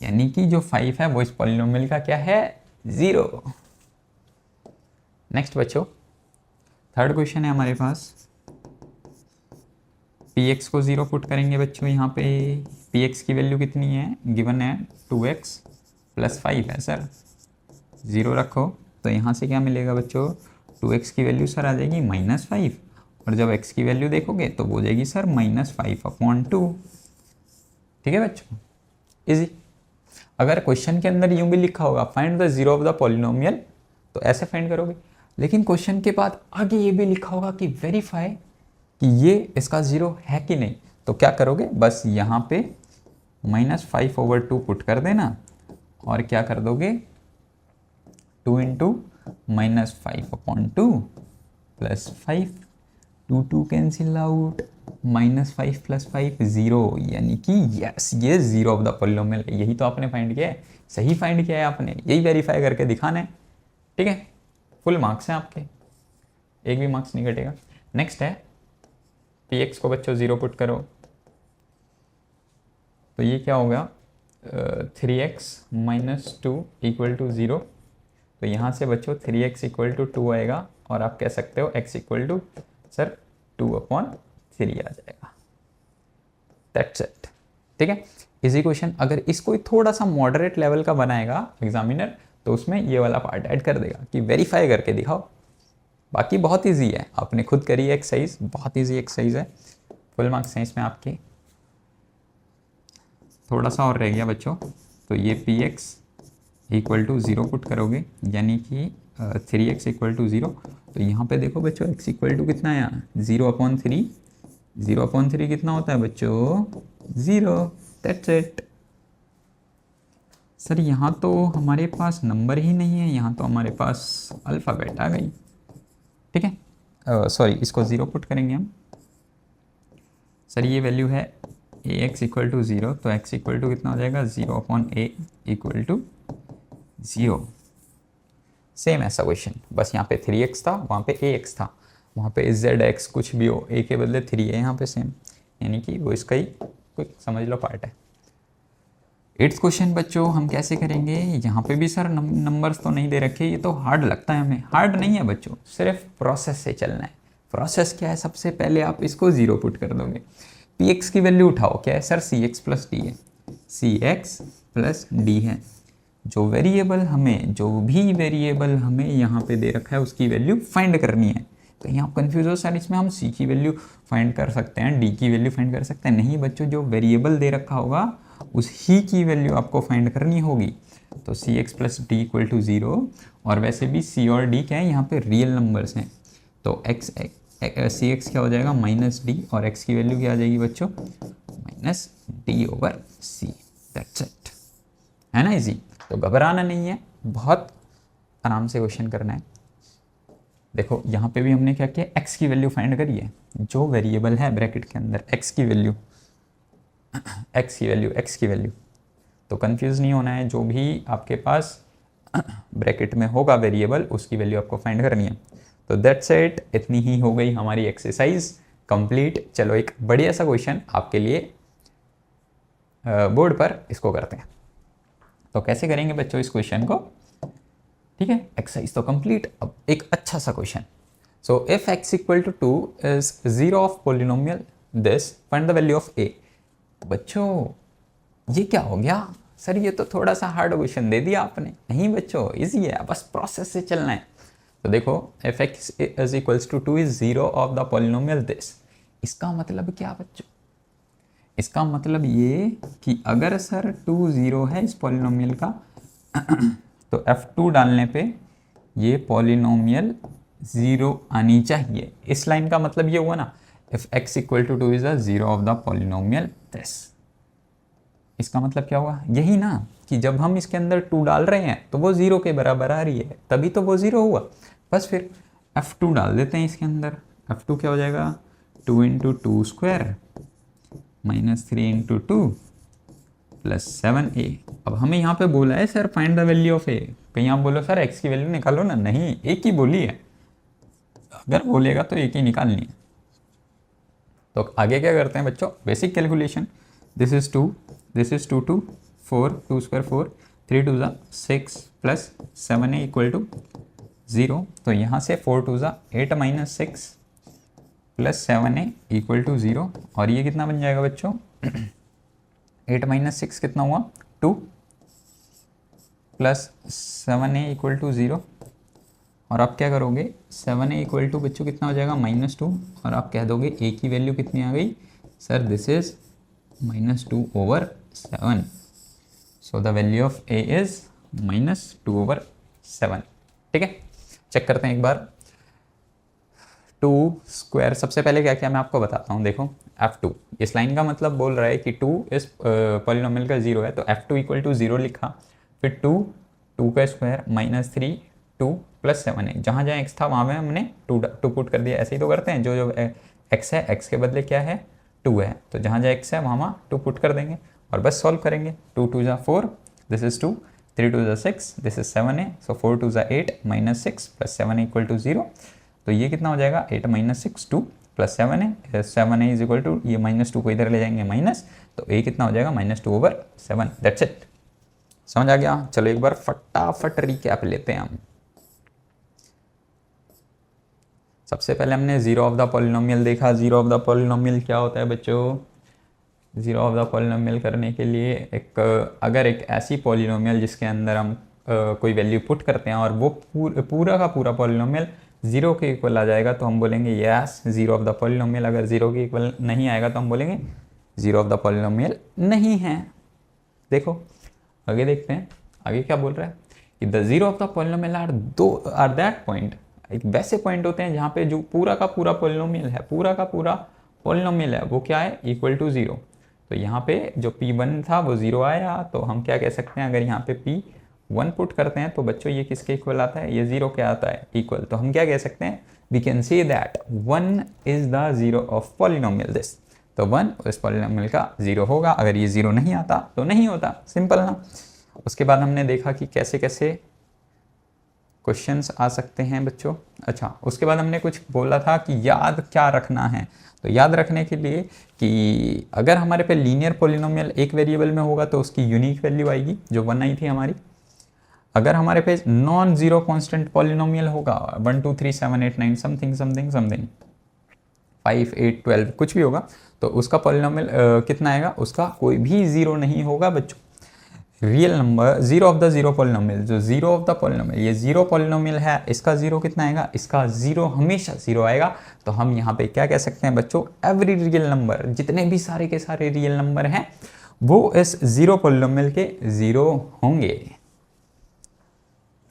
यानी कि जो 5 है वो इस पॉलिनोमियल का क्या है 0। नेक्स्ट बच्चों थर्ड क्वेश्चन है हमारे पास, पी एक्स को 0 पुट करेंगे बच्चों, यहाँ पे पी एक्स की वैल्यू कितनी है, गिवन है 2x प्लस 5 है सर, 0 रखो तो यहाँ से क्या मिलेगा बच्चों, 2x की वैल्यू सर आ जाएगी -5 और जब x की वैल्यू देखोगे तो वो जाएगी सर -5/2। ठीक है बच्चों, इजी। अगर क्वेश्चन के अंदर यूं भी लिखा होगा find the 0 of the polynomial तो ऐसे फाइंड करोगे, लेकिन क्वेश्चन के बाद आगे ये भी लिखा होगा कि वेरीफाई कि ये इसका 0 है कि नहीं, तो क्या करोगे, बस यहाँ पे -5/2 पुट कर देना और क्या कर दोगे 2 × -5/2 प्लस 5, 2 कैंसिल आउट, -5 + 5 0, यानी कि यस ये 0 ऑफ द पॉलिनोमियल, यही तो आपने फाइंड किया है, सही फाइंड किया है आपने, यही वेरीफाई करके दिखाना है। ठीक है, फुल मार्क्स हैं आपके, एक भी मार्क्स नहीं घटेगा। नेक्स्ट है पी एक्स को बच्चों 0 पुट करो तो ये क्या होगा 3x - 2 = 0, तो यहाँ से बच्चों 3x = 2 आएगा और आप कह सकते हो x = सर 2/3 आ जाएगा। That's it. ठीक है, इजी क्वेश्चन। अगर इसको थोड़ा सा मॉडरेट लेवल का बनाएगा एग्जामिनर तो उसमें ये वाला पार्ट ऐड कर देगा कि वेरीफाई करके दिखाओ। बाकी बहुत इजी है, आपने खुद करी है एक्सरसाइज, बहुत इजी एक्सरसाइज है, फुल मार्क्स हैं इसमें आपके। थोड़ा सा और रह गया बच्चों, तो ये px = 0 पुट करोगे, यानी कि 3x = 0, तो यहाँ पे देखो बच्चों x = कितना है 0/3, 0/3 कितना होता है बच्चों 0। That's it. सर यहाँ तो हमारे पास नंबर ही नहीं है, यहाँ तो हमारे पास अल्फ़ाबेट आ गई। ठीक है, सॉरी इसको 0 पुट करेंगे हम। सर ये वैल्यू है ax = 0, तो x = कितना हो जाएगा 0/a = 0। सेम ऐसा क्वेश्चन, बस यहाँ पे 3x था, वहाँ पे ax था, वहाँ पे zx कुछ भी हो, a के बदले 3 है यहाँ पे सेम, यानी कि वो इसका ही कोई समझ लो पार्ट है। 8th क्वेश्चन बच्चों हम कैसे करेंगे, यहाँ पे भी सर नंबर्स तो नहीं दे रखे, ये तो हार्ड लगता है हमें। हार्ड नहीं है बच्चों, सिर्फ प्रोसेस से चलना है। प्रोसेस क्या है, सबसे पहले आप इसको 0 पुट कर दोगे, पी एक्स की वैल्यू उठाओ, क्या है सर cx + d है, cx + d है। जो भी वेरिएबल हमें यहाँ पे दे रखा है उसकी वैल्यू फाइंड करनी है। कहीं आप कंफ्यूज हो सर इसमें हम c की वैल्यू फाइंड कर सकते हैं, d की वैल्यू फाइंड कर सकते हैं, नहीं बच्चों, जो वेरिएबल दे रखा होगा उसी की वैल्यू आपको फाइंड करनी होगी। तो cx + d = 0, और वैसे भी c और d क्या है यहाँ पे रियल नंबर्स हैं, तो cx क्या हो जाएगा -d और x की वैल्यू क्या आ जाएगी बच्चों -d/c। दैट्स इट, है ना इजी। तो घबराना नहीं है, बहुत आराम से क्वेश्चन करना है। देखो यहाँ पे भी हमने क्या किया, x की वैल्यू फाइंड करी है, जो वेरिएबल है ब्रैकेट के अंदर x की वैल्यू, तो कंफ्यूज नहीं होना है, जो भी आपके पास ब्रैकेट में होगा वेरिएबल उसकी वैल्यू आपको फाइंड करनी है। तो दैट्स इट, इतनी ही हो गई हमारी एक्सरसाइज कंप्लीट। चलो एक बढ़िया सा क्वेश्चन आपके लिए बोर्ड पर इसको करते हैं। तो कैसे करेंगे बच्चों इस क्वेश्चन को, ठीक है, एक्सरसाइज तो कंप्लीट। अब एक अच्छा सा question, So if x equal to 2 is 0 of polynomial this, find the value of a. बच्चों ये क्या हो गया सर, ये तो थोड़ा सा हार्ड क्वेश्चन दे दिया आपने। नहीं बच्चों, इजी है, बस प्रोसेस से चलना है। तो देखो if x is equals to 2 is 0 of the polynomial this, इसका मतलब क्या बच्चों? इसका मतलब ये कि अगर सर 2 0 है इस पॉलिनोमियल का तो f2 डालने पे ये पॉलिनोमियल 0 आनी चाहिए। इस लाइन का मतलब ये हुआ ना, if x equal to 2 is the 0 of the polynomial this, इसका मतलब क्या हुआ? यही ना कि जब हम इसके अंदर 2 डाल रहे हैं तो वो 0 के बराबर आ रही है, तभी तो वो 0 हुआ। बस फिर f2 डाल देते हैं इसके अंदर। f2 क्या हो जाएगा? 2 into 2 square minus 3 into 2 plus 7a। अब हमें यहाँ पे बोला है sir find the value of a, कहीं आप बोलो सर x की वैल्यू निकालो ना। नहीं, एक ही बोली है, अगर बोलेगा तो एक ही निकालनी है। तो आगे क्या करते हैं बच्चों? Basic calculation. This is 2, this is 2 2 4, 2 square 4, 3 2 6 plus 7a equal to 0। तो यहाँ से 4 2 8 minus 6 plus 7a equal to 0। और ये कितना बन जाएगा बच्चों? 8 माइनस 6 कितना हुआ? 2 प्लस 7a इक्वल टू 0। और आप क्या करोगे? 7a इक्वल टू बच्चों कितना हो जाएगा? -2। और आप कह दोगे a की वैल्यू कितनी आ गई? Sir this is -2/7। So the value of a is -2/7। ठीक है, चेक करते हैं एक बार। 2 स्क्वायर, सबसे पहले क्या किया मैं आपको बताता हूँ। देखो f2, इस लाइन का मतलब बोल रहा है कि 2 इस पॉलिनोमियल का 0 है, तो f2 इक्वल टू 0 लिखा। फिर 2 का स्क्वायर -3 2 प्लस 7a, जहाँ जहाँ x था वहाँ में हमने 2 पुट कर दिया। ऐसे ही तो करते हैं, जो x है x के बदले क्या है? 2 है, तो जहाँ जहाँ x है वहाँ 2 पुट कर देंगे और बस सॉल्व करेंगे। 2 2 4, this is 2, 3 2 6, this is 7a। So 4 2 8 minus 6 plus 7a equal to 0। तो ये कितना हो जाएगा? 8 minus 6 2 plus 7a। 7a is equal to, ये -2 को इधर ले जाएंगे माइनस, तो a कितना हो जाएगा? -2/7। That's it. समझ आ गया? चलो एक बार फटाफट रिकैप लेते हैं हम। सबसे पहले हमने 0 ऑफ द पॉलिनोमियल देखा। 0 ऑफ द पॉलिनोमियल क्या होता है बच्चों? 0 ऑफ द पॉलिनोमियल करने के लिए अगर एक ऐसी पॉलिनोमियल जिसके अंदर हम कोई वैल्यू पुट करते हैं और वो पूरा का पूरा पॉलिनोमियल 0 के इक्वल आ जाएगा तो हम बोलेंगे यस 0 ऑफ द पॉलिनोमियल। अगर 0 के इक्वल नहीं आएगा तो हम बोलेंगे 0 ऑफ द पॉलिनोमियल नहीं है। देखो आगे देखते हैं, आगे क्या बोल रहा है कि the 0 of the polynomial are that point. एक वैसे पॉइंट होते हैं जहाँ पे जो पूरा का पूरा पॉलिनोमियल है, पूरा का पूरा पॉलिनोमियल है वो क्या है? Equal to 0। तो यहाँ पे जो P1 था वो 0 आया, तो हम क्या कह सकते हैं? अगर यहाँ पे P1 पुट करते हैं तो बच्चों ये किसके इक्वल आता है? ये 0 के आता है इक्वल। तो हम क्या कह सकते हैं? We can say that 1 is the 0 of polynomial this. तो 1 इस पॉलिनोमियल का 0 होगा। अगर ये 0 नहीं आता तो नहीं होता, सिंपल ना। उसके बाद हमने देखा कि कैसे कैसे क्वेश्चंस आ सकते हैं बच्चों। अच्छा, उसके बाद हमने कुछ बोला था कि याद क्या रखना है। तो याद रखने के लिए कि अगर हमारे पे लीनियर पॉलिनोमियल एक वेरिएबल में होगा तो उसकी यूनिक वैल्यू आएगी जो 1 आई थी हमारी। अगर हमारे पे नॉन जीरो कांस्टेंट पॉलिनोमियल होगा 1 2 3 7 8 9 समथिंग समथिंग समथिंग 5 8 12 कुछ भी होगा, तो उसका पॉलिनोमियल कितना आएगा? उसका कोई भी 0 नहीं होगा बच्चों। Real number 0 of the 0 polynomial, जो 0 ऑफ द पॉलिनोमियल, ये 0 पॉलिनोमियल है, इसका 0 कितना आएगा? इसका 0 हमेशा 0 आएगा। तो हम यहाँ पे क्या कह सकते हैं बच्चों? एवरी रियल नंबर, जितने भी सारे के सारे रियल नंबर हैं वो इस 0 पॉलिनोमियल के 0 होंगे।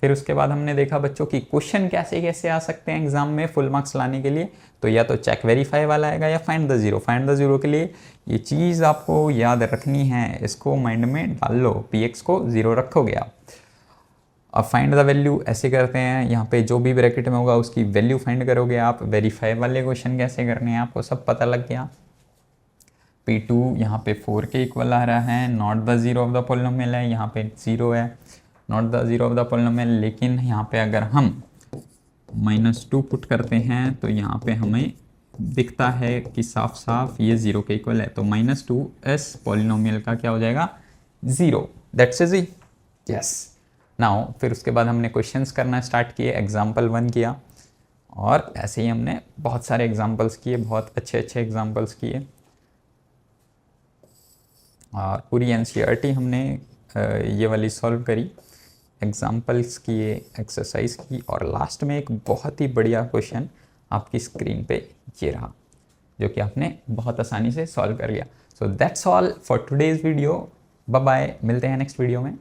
फिर उसके बाद हमने देखा बच्चों कि क्वेश्चन कैसे कैसे आ सकते हैं एग्जाम में फुल मार्क्स लाने के लिए। तो या तो चेक वेरीफाई वाला आएगा या find the zero. Find the zero के लिए ये चीज़ आपको याद रखनी है, इसको माइंड में डाल लो, px को 0 रखोगे आप। अब फाइंड द वैल्यू ऐसे करते हैं, यहाँ पे जो भी ब्रैकेट में होगा उसकी वैल्यू फाइंड करोगे आप। वेरीफाई वाले क्वेश्चन कैसे करने हैं आपको सब पता लग गया। P2 यहाँ पे 4 के इक्वल आ रहा है, not the 0 of the polynomial है, यहाँ पे 0 है, not the 0 of the polynomial. लेकिन यहाँ पे अगर हम -2 पुट करते हैं तो यहाँ पे हमें दिखता है कि साफ साफ ये 0 के इक्वल है। तो -2 इस पॉलिनोमियल का क्या हो जाएगा? 0। That's easy. यस। नाउ फिर उसके बाद हमने क्वेश्चंस करना स्टार्ट किए, एग्जाम्पल 1 किया और ऐसे ही हमने बहुत सारे एग्जाम्पल्स किए, बहुत अच्छे अच्छे एग्जाम्पल्स किए, और पूरी एनसीईआरटी हमने ये वाली सॉल्व करी, एग्जाम्पल्स किए, एक्सरसाइज की, और लास्ट में एक बहुत ही बढ़िया क्वेश्चन आपकी स्क्रीन पे ये रहा जो कि आपने बहुत आसानी से सॉल्व कर लिया। So that's all for today's video. Bye bye, मिलते हैं नेक्स्ट वीडियो में।